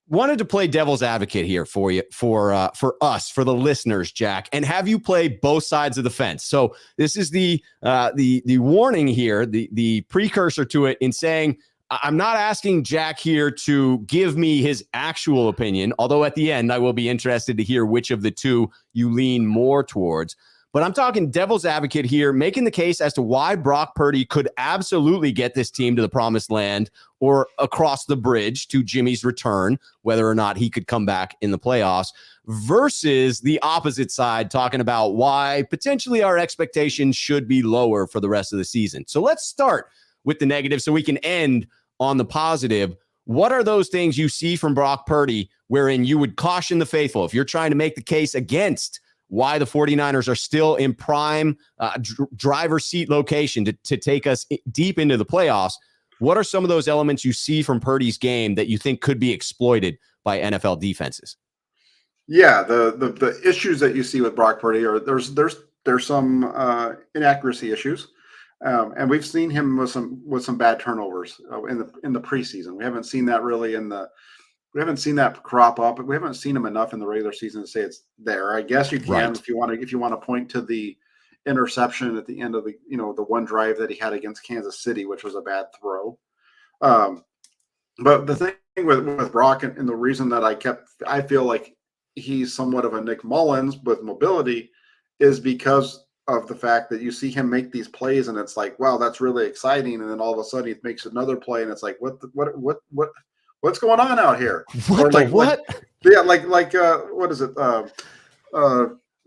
wanted to play devil's advocate here for you, for us, for the listeners, Jack, and have you play both sides of the fence. So this is the warning here, the precursor to it, in saying I'm not asking Jack here to give me his actual opinion, although at the end I will be interested to hear which of the two you lean more towards. But I'm talking devil's advocate here, making the case as to why Brock Purdy could absolutely get this team to the promised land or across the bridge to Jimmy's return, whether or not he could come back in the playoffs, versus the opposite side, talking about why potentially our expectations should be lower for the rest of the season. So let's start with the negative so we can end on the positive. What are those things you see from Brock Purdy wherein you would caution the faithful if you're trying to make the case against why the 49ers are still in prime driver's seat location to take us deep into the playoffs? What are some of those elements you see from Purdy's game that you think could be exploited by NFL defenses? Yeah, the issues that you see with Brock Purdy are there's some inaccuracy issues, and we've seen him with some bad turnovers in the preseason. We haven't seen that really we haven't seen that crop up. We haven't seen him enough in the regular season to say it's there. I guess you can, right, if you want to point to the interception at the end of the one drive that he had against Kansas City, which was a bad throw. But the thing with Brock and the reason that I feel like he's somewhat of a Nick Mullins with mobility is because of the fact that you see him make these plays and it's like, wow, that's really exciting. And then all of a sudden he makes another play and it's like, what's going on out here? What? What is it?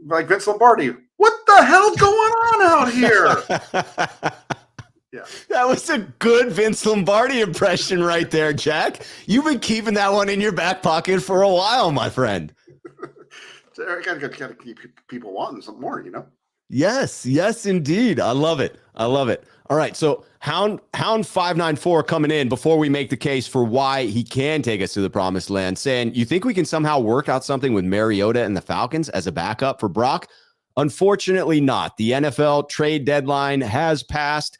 Like Vince Lombardi. What the hell's going on out here? Yeah, that was a good Vince Lombardi impression right there, Jack. You've been keeping that one in your back pocket for a while, my friend. Gotta keep people wanting some more, Yes, indeed. I love it. All right, so Hound 594 coming in before we make the case for why he can take us to the promised land, saying, you think we can somehow work out something with Mariota and the Falcons as a backup for Brock? Unfortunately not. The NFL trade deadline has passed.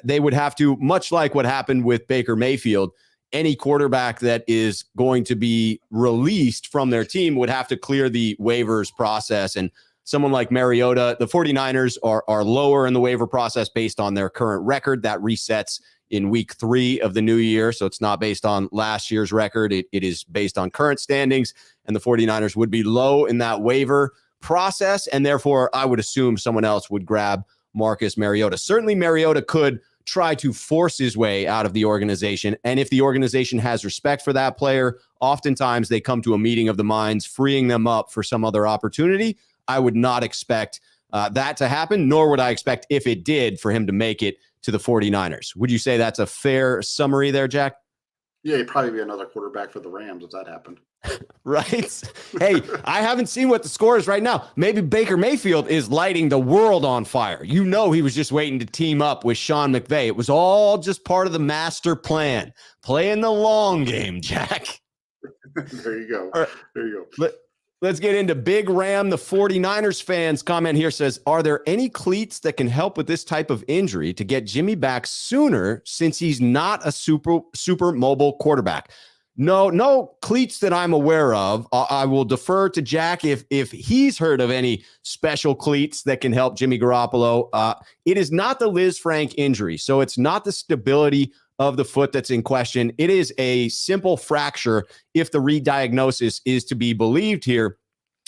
They would have to, much like what happened with Baker Mayfield, any quarterback that is going to be released from their team would have to clear the waivers process. And someone like Mariota, the 49ers are lower in the waiver process based on their current record. That resets in week 3 of the new year. So it's not based on last year's record. It is based on current standings. And the 49ers would be low in that waiver process. And therefore, I would assume someone else would grab Marcus Mariota. Certainly, Mariota could try to force his way out of the organization. And if the organization has respect for that player, oftentimes they come to a meeting of the minds, freeing them up for some other opportunity. I would not expect that to happen, nor would I expect, if it did, for him to make it to the 49ers. Would you say that's a fair summary there, Jack? Yeah, he'd probably be another quarterback for the Rams if that happened. Right? Hey, I haven't seen what the score is right now. Maybe Baker Mayfield is lighting the world on fire. He was just waiting to team up with Sean McVay. It was all just part of the master plan. Playing the long game, Jack. There you go. Right. There you go. Let's get into Big Ram. The 49ers fans comment here says, are there any cleats that can help with this type of injury to get Jimmy back sooner since he's not a super mobile quarterback? No cleats that I'm aware of. I will defer to Jack if he's heard of any special cleats that can help Jimmy Garoppolo. It is not the Liz Frank injury, so it's not the stability of the foot that's in question. It is a simple fracture if the re-diagnosis is to be believed here.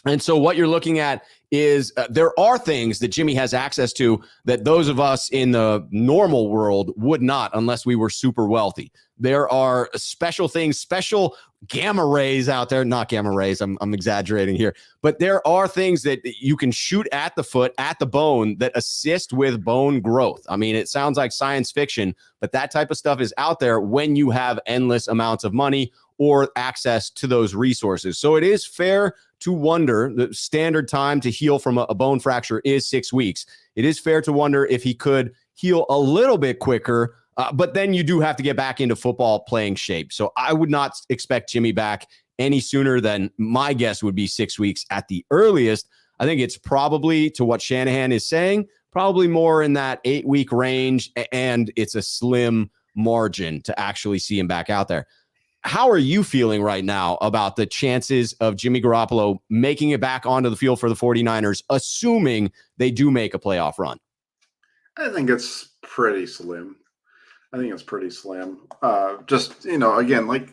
And so what you're looking at is there are things that Jimmy has access to that those of us in the normal world would not unless we were super wealthy. There are special things, special gamma rays out there, not gamma rays, I'm exaggerating here, but there are things that you can shoot at the foot, at the bone that assist with bone growth. I mean, it sounds like science fiction, but that type of stuff is out there when you have endless amounts of money or access to those resources. So it is fair to wonder, the standard time to heal from a bone fracture is 6 weeks. It is fair to wonder if he could heal a little bit quicker, but then you do have to get back into football playing shape. So I would not expect Jimmy back any sooner than my guess would be 6 weeks at the earliest. I think it's probably, to what Shanahan is saying, probably more in that 8-week range, and it's a slim margin to actually see him back out there. How are you feeling right now about the chances of Jimmy Garoppolo making it back onto the field for the 49ers, assuming they do make a playoff run? I think it's pretty slim. Just, again, like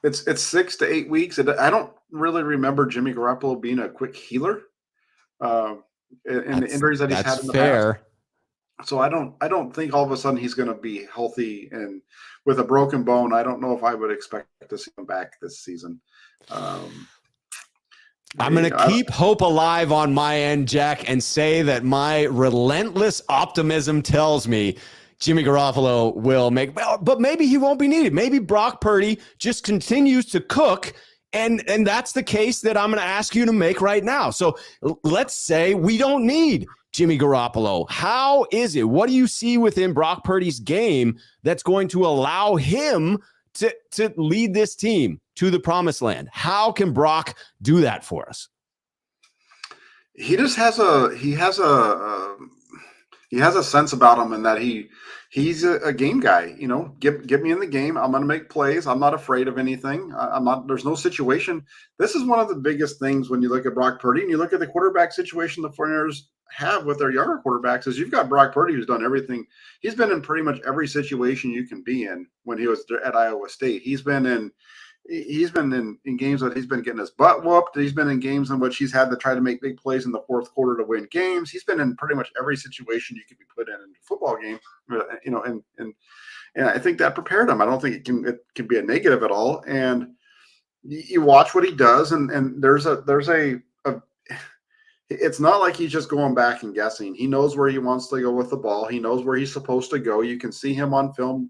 it's 6 to 8 weeks. I don't really remember Jimmy Garoppolo being a quick healer in the injuries that he's had in the past. So I don't think all of a sudden he's going to be healthy and with a broken bone. I don't know if I would expect to see him back this season. I'm going to keep hope alive on my end, Jack, and say that my relentless optimism tells me Jimmy Garoppolo will make, but maybe he won't be needed. Maybe Brock Purdy just continues to cook. And that's the case that I'm going to ask you to make right now. So let's say we don't need Jimmy Garoppolo. How is it? What do you see within Brock Purdy's game that's going to allow him to lead this team to the promised land? How can Brock do that for us? He just has a sense about him, in that he's a game guy. Get me in the game. I'm going to make plays. I'm not afraid of anything. There's no situation. This is one of the biggest things when you look at Brock Purdy and you look at the quarterback situation the 49ers have with their younger quarterbacks, is you've got Brock Purdy, who's done everything. He's been in pretty much every situation you can be in. When he was at Iowa State, he's been in games that he's been getting his butt whooped. He's been in games in which he's had to try to make big plays in the fourth quarter to win games. He's been in pretty much every situation you could be put in a football game, and I think that prepared him. I don't think it can be a negative at all. And you watch what he does, and there's a it's not like he's just going back and guessing. He knows where he wants to go with the ball. He knows where he's supposed to go. You can see him on film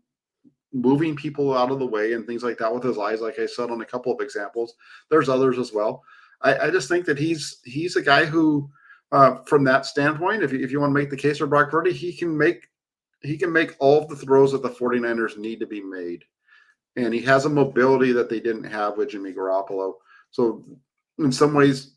moving people out of the way and things like that with his eyes, like I said on a couple of examples. There's others as well. I just think that he's a guy who, from that standpoint, if you want to make the case for Brock Purdy, he can make all of the throws that the 49ers need to be made. And he has a mobility that they didn't have with Jimmy Garoppolo. So in some ways,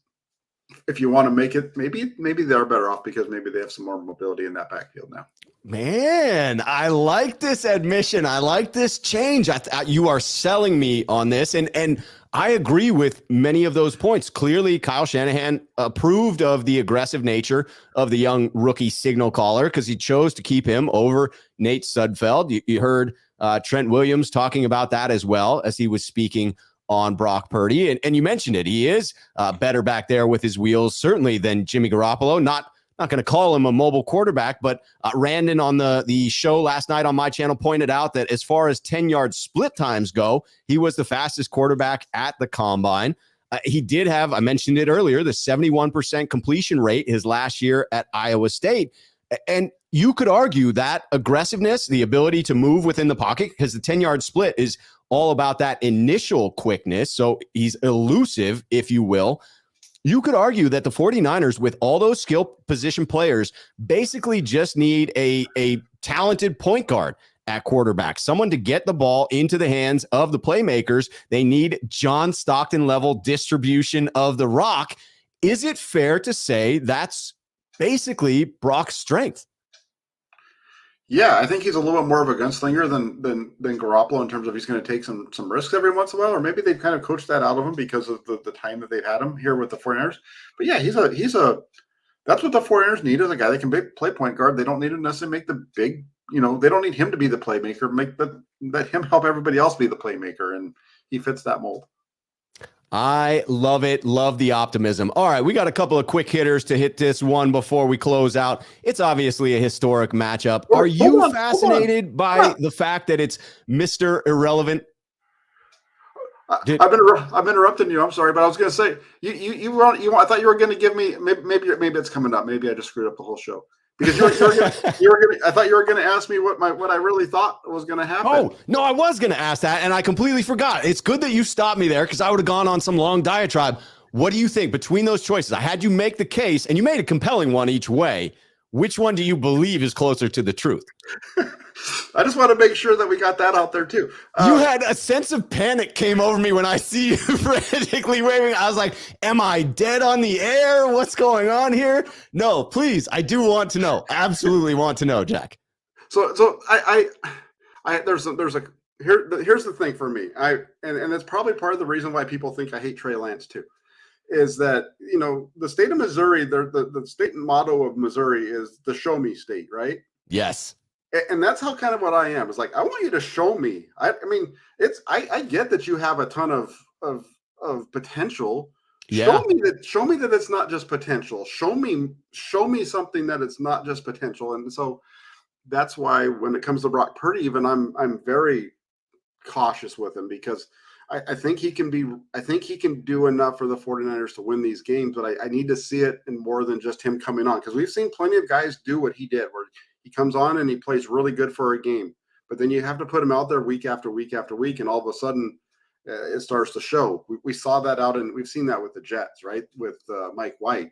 if you want to make it, maybe they're better off because maybe they have some more mobility in that backfield now. Man, I like this admission. I like this change. You are selling me on this. And I agree with many of those points. Clearly, Kyle Shanahan approved of the aggressive nature of the young rookie signal caller because he chose to keep him over Nate Sudfeld. You heard Trent Williams talking about that as well as he was speaking on Brock Purdy. And you mentioned it. He is better back there with his wheels, certainly, than Jimmy Garoppolo. Not going to call him a mobile quarterback, but Randon on the show last night on my channel pointed out that as far as 10-yard split times go, he was the fastest quarterback at the combine. He did have, I mentioned it earlier, the 71% completion rate his last year at Iowa State. And you could argue that aggressiveness, the ability to move within the pocket, because the 10-yard split is all about that initial quickness. So he's elusive, if you will. You could argue that the 49ers, with all those skill position players, basically just need a talented point guard at quarterback, someone to get the ball into the hands of the playmakers. They need John Stockton level distribution of the rock. Is it fair to say that's basically Brock's strength? Yeah, I think he's a little bit more of a gunslinger than Garoppolo in terms of he's going to take some risks every once in a while, or maybe they've kind of coached that out of him because of the time that they've had him here with the 49ers. But yeah, he's a that's what the 49ers need, is a guy that can play point guard. They don't need to necessarily make the big, they don't need him to be the playmaker. Let him help everybody else be the playmaker, and he fits that mold. I love it. Love the optimism. All right, we got a couple of quick hitters to hit this one before we close out. It's obviously a historic matchup. Are you fascinated by the fact that it's Mr. Irrelevant? I'm interrupting you. I'm sorry, but I was going to say I thought you were going to give me maybe it's coming up. Maybe I just screwed up the whole show. Because I thought you were going to ask me what I really thought was going to happen. Oh, no, I was going to ask that, and I completely forgot. It's good that you stopped me there, because I would have gone on some long diatribe. What do you think between those choices? I had you make the case, and you made a compelling one each way. Which one do you believe is closer to the truth? I just want to make sure that we got that out there too. You had a sense of panic came over me when I see you frantically waving. I was like, am I dead on the air? What's going on here? No, please. I do want to know. Absolutely want to know, Jack. So here's the thing for me. And that's probably part of the reason why people think I hate Trey Lance too, is that, the state of Missouri, the state motto of Missouri is the show me state, right? Yes. And that's how kind of what I am. It's like, I want you to show me. I mean, I get that you have a ton of potential. Yeah. Show me that it's not just potential. Show me something that it's not just potential. And so that's why when it comes to Brock Purdy, even I'm very cautious with him, because I think he can do enough for the 49ers to win these games, but I need to see it in more than just him coming on, because we've seen plenty of guys do what he did, where he comes on and he plays really good for a game, but then you have to put him out there week after week after week, and all of a sudden it starts to show. We saw that we've seen that with the Jets, right? With Mike White.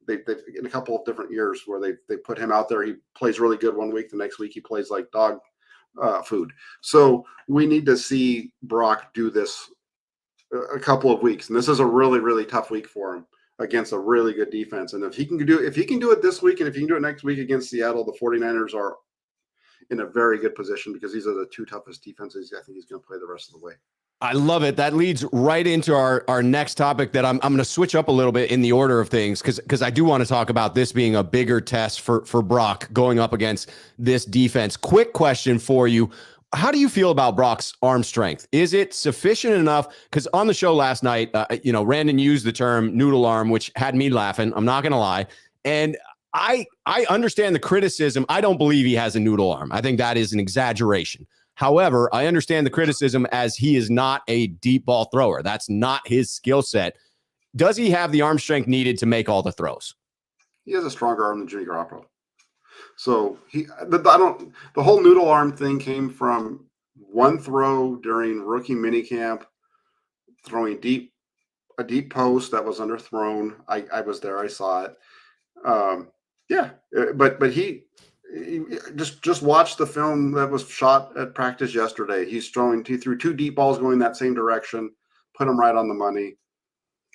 They've in a couple of different years where they put him out there. He plays really good one week. The next week he plays like dog food. So we need to see Brock do this a couple of weeks. And this is a really, really tough week for him against a really good defense. And if he can do it this week, and if he can do it next week against Seattle, the 49ers are in a very good position, because these are the two toughest defenses I think he's going to play the rest of the way. I love it. That leads right into our next topic that I'm going to switch up a little bit in the order of things, because I do want to talk about this being a bigger test for Brock going up against this defense. Quick question for you. How do you feel about Brock's arm strength? Is it sufficient enough? Because on the show last night, Randon used the term noodle arm, which had me laughing. I'm not going to lie. And I understand the criticism. I don't believe he has a noodle arm. I think that is an exaggeration. However, I understand the criticism, as he is not a deep ball thrower. That's not his skill set. Does he have the arm strength needed to make all the throws? He has a stronger arm than Jimmy Garoppolo. So the whole noodle arm thing came from one throw during rookie minicamp, throwing a deep post that was underthrown. I was there. I saw it. But he just watched the film that was shot at practice yesterday. He threw two deep balls going that same direction, put them right on the money.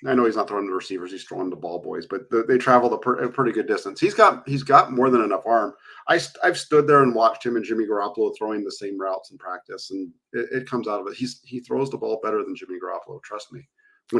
I know he's not throwing the receivers; he's throwing the ball boys, but they traveled a pretty good distance. He's got more than enough arm. I've stood there and watched him and Jimmy Garoppolo throwing the same routes in practice, and it comes out of it. He throws the ball better than Jimmy Garoppolo. Trust me.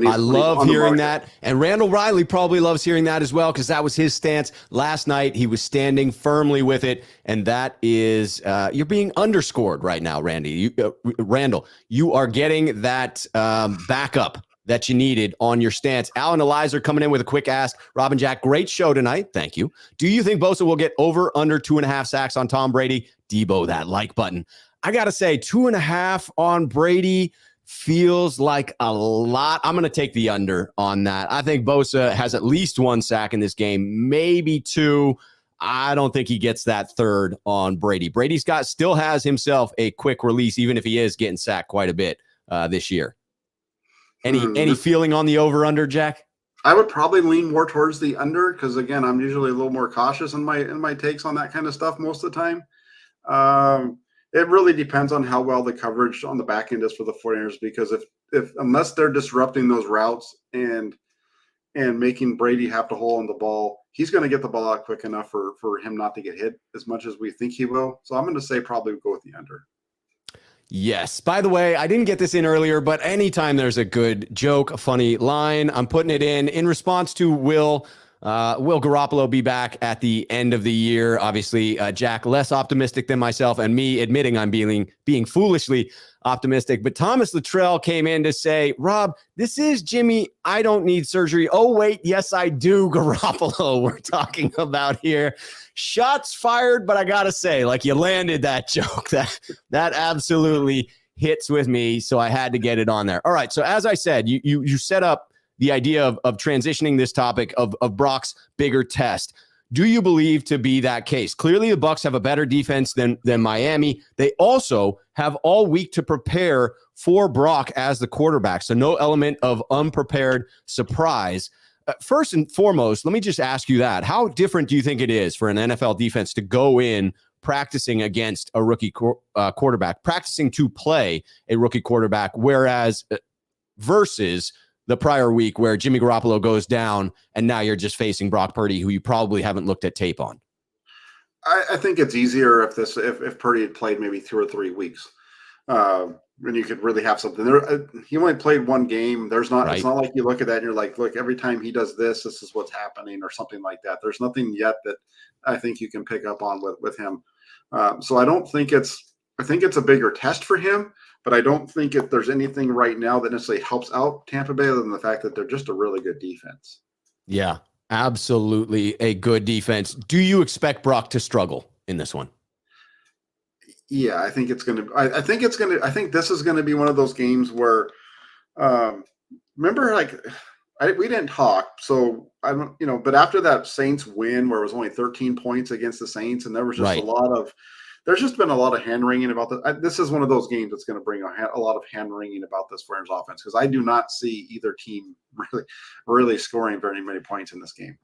I love hearing that. And Randall Riley probably loves hearing that as well, because that was his stance last night. He was standing firmly with it. And that is, you're being underscored right now, Randy. Randall, you are getting that backup that you needed on your stance. Alan Elizer coming in with a quick ask. Robin Jack, great show tonight. Thank you. Do you think Bosa will get over under 2.5 sacks on Tom Brady? Debo, that like button. I got to say, 2.5 on Brady feels like a lot. I'm going to take the under on that. I think Bosa has at least 1 sack in this game, maybe 2. I don't think he gets that third on Brady. Brady's still has himself a quick release, even if he is getting sacked quite a bit this year. Any feeling on the over/under, Jack? I would probably lean more towards the under, because again, I'm usually a little more cautious in my takes on that kind of stuff most of the time. It really depends on how well the coverage on the back end is for the 49ers, because if unless they're disrupting those routes and and making Brady have to hold on the ball. He's going to get the ball out quick enough for him not to get hit as much as we think he will. So I'm going to say probably go with the under. Yes. By the way, I didn't get this in earlier, but anytime there's a good joke, a funny line, I'm putting it in response to Will Garoppolo be back at the end of the year? Obviously, Jack less optimistic than myself, and me admitting I'm being foolishly optimistic. But Thomas Luttrell came in to say, Rob, this is Jimmy. I don't need surgery. Oh, wait. Yes, I do. Garoppolo we're talking about here. Shots fired, but I got to say, like, you landed that joke. That absolutely hits with me, so I had to get it on there. All right, so as I said, you set up the idea of transitioning this topic of Brock's bigger test. Do you believe to be that case? Clearly, the Bucs have a better defense than Miami. They also have all week to prepare for Brock as the quarterback, so no element of unprepared surprise. First and foremost, let me just ask you that. How different do you think it is for an NFL defense to go in practicing against a rookie quarterback, practicing to play a rookie quarterback, whereas versus the prior week where Jimmy Garoppolo goes down and now you're just facing Brock Purdy, who you probably haven't looked at tape on? I think it's easier if Purdy had played maybe 2 or 3 weeks. When you could really have something there. He only played one game. It's not like you look at that and you're like, look, every time he does this is what's happening or something like that. There's nothing yet that I think you can pick up on with him. So I think it's a bigger test for him, but I don't think there's anything right now that necessarily helps out Tampa Bay other than the fact that they're just a really good defense. Yeah, absolutely a good defense. Do you expect Brock to struggle in this one? Yeah, I think I think this is going to be one of those games where, remember, we didn't talk. So but after that Saints win where it was only 13 points against the Saints, and there was just there's just been a lot of hand wringing about this. This is one of those games that's going to bring a lot of hand wringing about this Rams offense, because I do not see either team really scoring very many points in this game.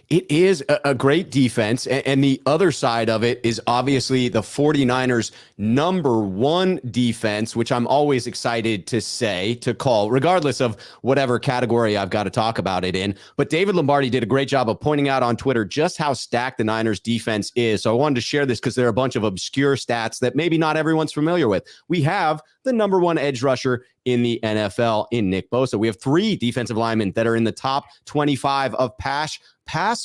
It is a great defense, and the other side of it is obviously the 49ers' number one defense, which I'm always excited to call, regardless of whatever category I've got to talk about it in. But David Lombardi did a great job of pointing out on Twitter just how stacked the Niners' defense is. So I wanted to share this because there are a bunch of obscure stats that maybe not everyone's familiar with. We have the number one edge rusher in the NFL in Nick Bosa. We have 3 defensive linemen that are in the top 25 of pass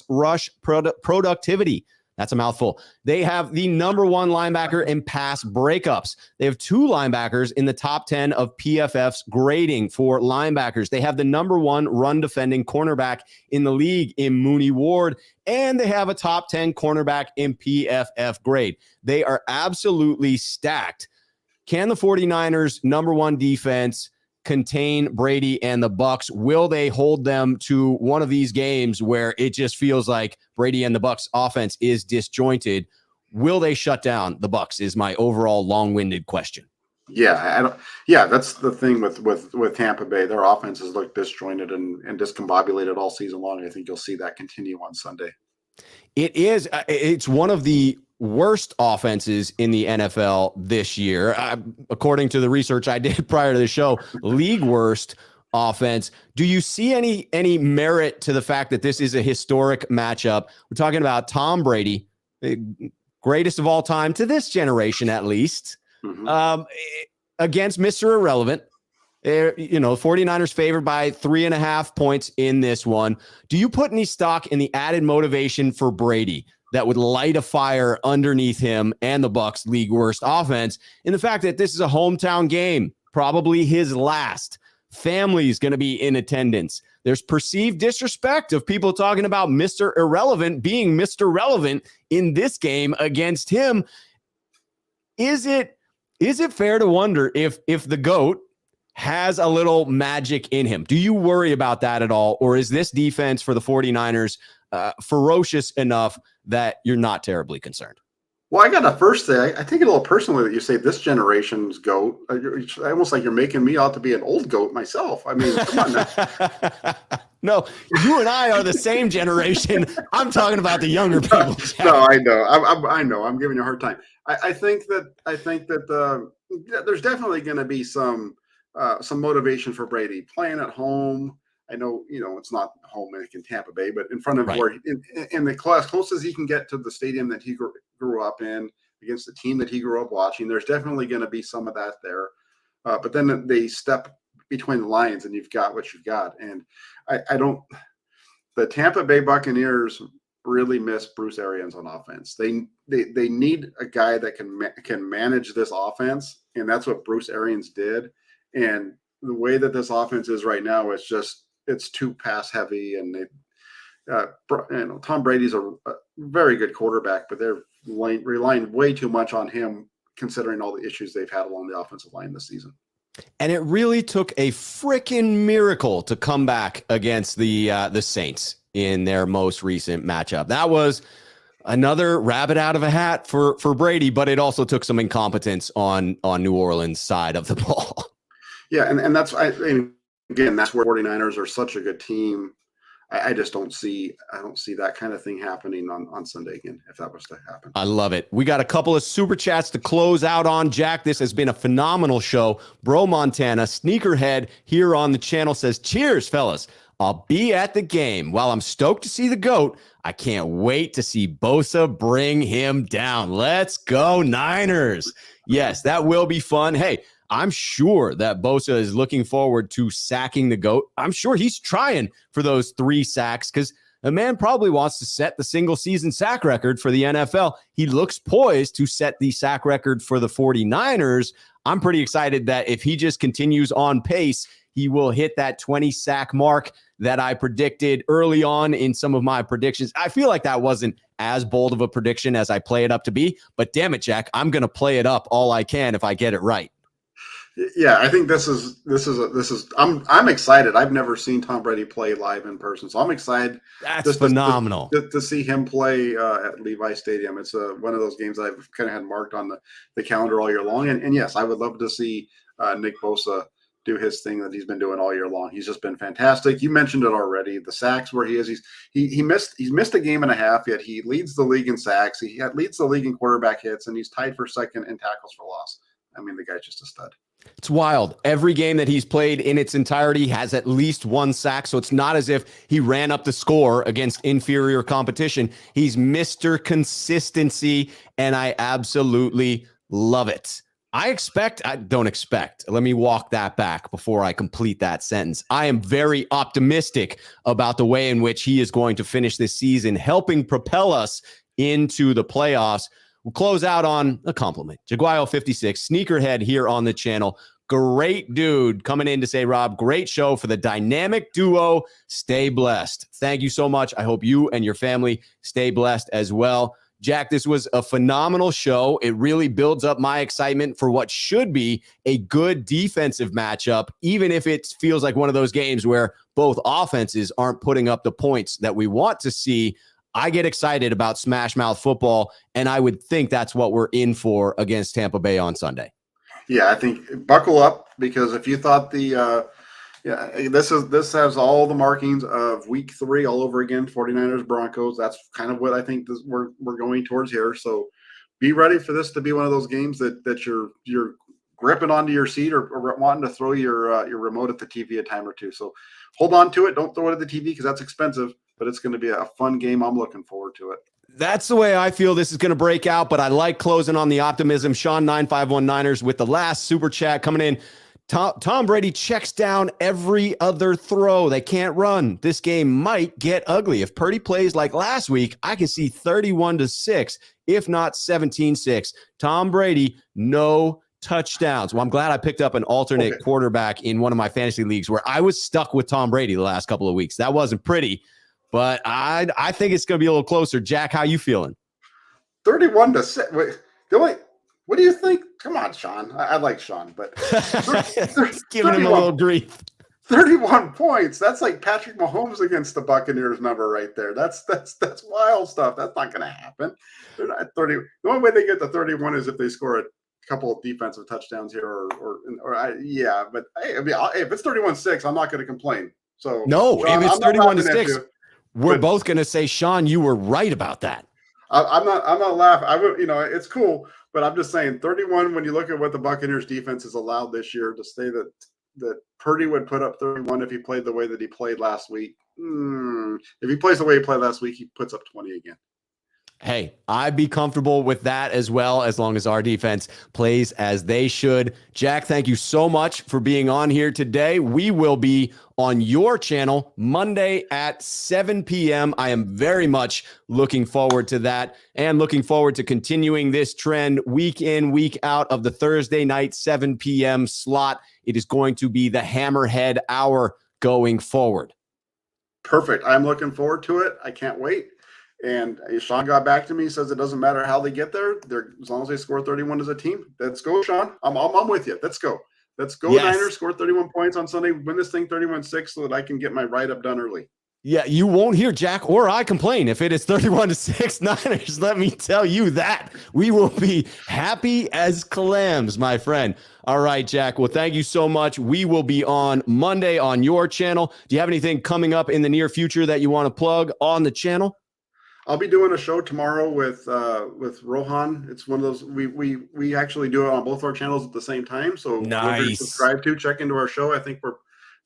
rush productivity. That's a mouthful. They have the number one linebacker in pass breakups. They have 2 linebackers in the top 10 of PFF's grading for linebackers. They have the number one run defending cornerback in the league in Mooney Ward, and they have a top 10 cornerback in PFF grade. They are absolutely stacked. Can the 49ers' number one defense contain Brady and the Bucs? Will they hold them to one of these games where it just feels like Brady and the Bucs offense is disjointed? Will they shut down the Bucs is my overall long-winded question. Yeah, that's the thing with Tampa Bay. Their offenses look disjointed and discombobulated all season long. I think you'll see that continue on Sunday. It's one of the worst offenses in the NFL this year. According to the research I did prior to the show, league worst offense. Do you see any merit to the fact that this is a historic matchup? We're talking about Tom Brady, the greatest of all time to this generation, at least, against Mr. Irrelevant. 49ers favored by 3.5 points in this one. Do you put any stock in the added motivation for Brady that would light a fire underneath him and the Bucs' league worst offense in the fact that this is a hometown game, probably his last? Family's going to be in attendance. There's perceived disrespect of people talking about Mr. Irrelevant being Mr. Relevant in this game against him. Is it fair to wonder if the GOAT has a little magic in him? Do you worry about that at all? Or is this defense for the 49ers ferocious enough that you're not terribly concerned? Well, I got to first say, I take it a little personally that you say this generation's GOAT. It's almost like you're making me out to be an old GOAT myself. I mean, come on now. No, you and I are the same generation. I'm talking about the younger people. No, I know. I know. I'm giving you a hard time. I think that there's definitely going to be some motivation for Brady playing at home. I know, it's not home in Tampa Bay, but in front of Right. where in the class closest he can get to the stadium that he grew up in, against the team that he grew up watching. There's definitely going to be some of that there. But then they step between the lines and you've got what you've got. And I don't, the Tampa Bay Buccaneers really miss Bruce Arians on offense. They need a guy that can manage this offense. And that's what Bruce Arians did. And the way that this offense is right now, it's too pass heavy. And Tom Brady's a very good quarterback, but they're relying way too much on him, considering all the issues they've had along the offensive line this season. And it really took a freaking miracle to come back against the Saints in their most recent matchup. That was another rabbit out of a hat for Brady, but it also took some incompetence on New Orleans' side of the ball. Yeah, and that's again, that's where 49ers are such a good team. I just don't see that kind of thing happening on Sunday again, if that was to happen. I love it. We got a couple of super chats to close out on, Jack. This has been a phenomenal show. Bro Montana, Sneakerhead here on the channel says, cheers, fellas. I'll be at the game. While I'm stoked to see the GOAT, I can't wait to see Bosa bring him down. Let's go, Niners. Yes, that will be fun. Hey, I'm sure that Bosa is looking forward to sacking the GOAT. I'm sure he's trying for those 3 sacks because the man probably wants to set the single season sack record for the NFL. He looks poised to set the sack record for the 49ers. I'm pretty excited that if he just continues on pace, he will hit that 20 sack mark that I predicted early on in some of my predictions. I feel like that wasn't as bold of a prediction as I play it up to be, but damn it, Jack, I'm going to play it up all I can if I get it right. Yeah, I think I'm excited. I've never seen Tom Brady play live in person, so I'm excited. That's phenomenal to see him play at Levi Stadium. It's one of those games I've kind of had marked on the calendar all year long. And yes, I would love to see Nick Bosa do his thing that he's been doing all year long. He's just been fantastic. You mentioned it already. The sacks where he is, he's missed a game and a half, yet he leads the league in sacks. He leads the league in quarterback hits, and he's tied for second in tackles for loss. I mean, the guy's just a stud. It's wild. Every game that he's played in its entirety has at least 1 sack. So it's not as if he ran up the score against inferior competition. He's Mr. Consistency, and I absolutely love it. I don't expect. Let me walk that back before I complete that sentence. I am very optimistic about the way in which he is going to finish this season, helping propel us into the playoffs. We'll close out on a compliment. Jaguayo56, Sneakerhead here on the channel. Great dude coming in to say, Rob, great show for the dynamic duo. Stay blessed. Thank you so much. I hope you and your family stay blessed as well. Jack, this was a phenomenal show. It really builds up my excitement for what should be a good defensive matchup, even if it feels like one of those games where both offenses aren't putting up the points that we want to see. I get excited about smash mouth football, and I would think that's what we're in for against Tampa Bay on Sunday. Yeah, I think buckle up, because if you thought this has all the markings of week 3 all over again, 49ers Broncos. That's kind of what I think we're going towards here. So be ready for this to be one of those games that you're gripping onto your seat or wanting to throw your remote at the TV a time or two. So hold on to it. Don't throw it at the TV because that's expensive, but it's going to be a fun game. I'm looking forward to it. That's the way I feel this is going to break out, but I like closing on the optimism. Sean 9519ers with the last super chat coming in. Tom Brady checks down every other throw. They can't run. This game might get ugly. If Purdy plays like last week, I can see 31-6, if not 17-6. Tom Brady, no touchdowns. Well, I'm glad I picked up an alternate quarterback in one of my fantasy leagues where I was stuck with Tom Brady the last couple of weeks. That wasn't pretty, but I think it's going to be a little closer. Jack, how you feeling? 31-6. Wait, what do you think? Come on, Sean. I like Sean, but giving him a little grief. 31 points. That's like Patrick Mahomes against the Buccaneers number right there. That's wild stuff. That's not going to happen. They're not 30. The only way they get to 31 is if they score a couple of defensive touchdowns here, but hey, I mean, if it's 31-6, I'm not going to complain. So no, Sean, if it's 31-6, we're both going to say, Sean, you were right about that. I'm not laughing. I would, it's cool, but I'm just saying 31. When you look at what the Buccaneers defense has allowed this year to stay that Purdy would put up 31 if he played the way that he played last week. If he plays the way he played last week, he puts up 20 again. Hey, I'd be comfortable with that as well, as long as our defense plays as they should. Jack, thank you so much for being on here today. We will be on your channel Monday at 7 p.m. I am very much looking forward to that and looking forward to continuing this trend week in, week out of the Thursday night 7 p.m. slot. It is going to be the Hammerhead hour going forward. Perfect. I'm looking forward to it. I can't wait. And Sean got back to me, says it doesn't matter how they get there. As long as they score 31 as a team. Let's go, Sean. I'm with you. Let's go. Let's go, yes. Niners, score 31 points on Sunday, win this thing 31-6 so that I can get my write-up done early. Yeah, you won't hear Jack or I complain if it is 31-6 Niners. Let me tell you that. We will be happy as clams, my friend. All right, Jack. Well, thank you so much. We will be on Monday on your channel. Do you have anything coming up in the near future that you want to plug on the channel? I'll be doing a show tomorrow with Rohan. It's one of those we actually do it on both our channels at the same time. So nice. Subscribe to, check into our show. I think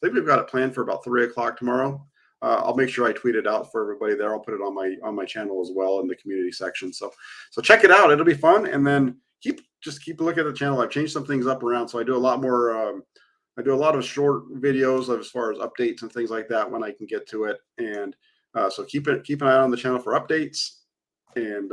we've got it planned for about 3:00 tomorrow. I'll make sure I tweet it out for everybody there. I'll put it on my channel as well in the community section. So check it out. It'll be fun. And then keep looking at the channel. I've changed some things up around, so I do a lot more. I do a lot of short videos as far as updates and things like that when I can get to it. And so keep an eye on the channel for updates. And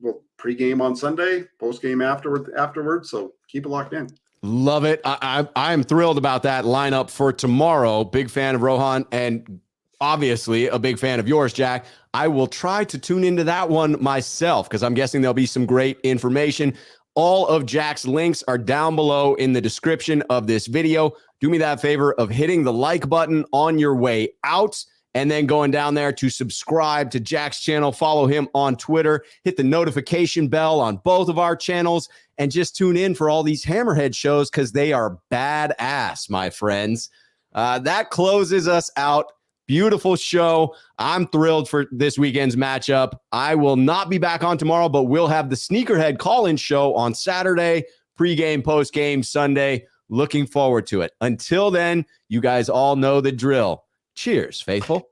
we'll pregame on Sunday, postgame afterward. So keep it locked in. Love it. I'm thrilled about that lineup for tomorrow. Big fan of Rohan and obviously a big fan of yours, Jack. I will try to tune into that one myself because I'm guessing there'll be some great information. All of Jack's links are down below in the description of this video. Do me that favor of hitting the like button on your way out and then going down there to subscribe to Jack's channel, follow him on Twitter, hit the notification bell on both of our channels, and just tune in for all these Hammerhead shows because they are badass, my friends. That closes us out. Beautiful show. I'm thrilled for this weekend's matchup. I will not be back on tomorrow, but we'll have the Sneakerhead call-in show on Saturday, pregame, postgame, Sunday. Looking forward to it. Until then, you guys all know the drill. Cheers, faithful.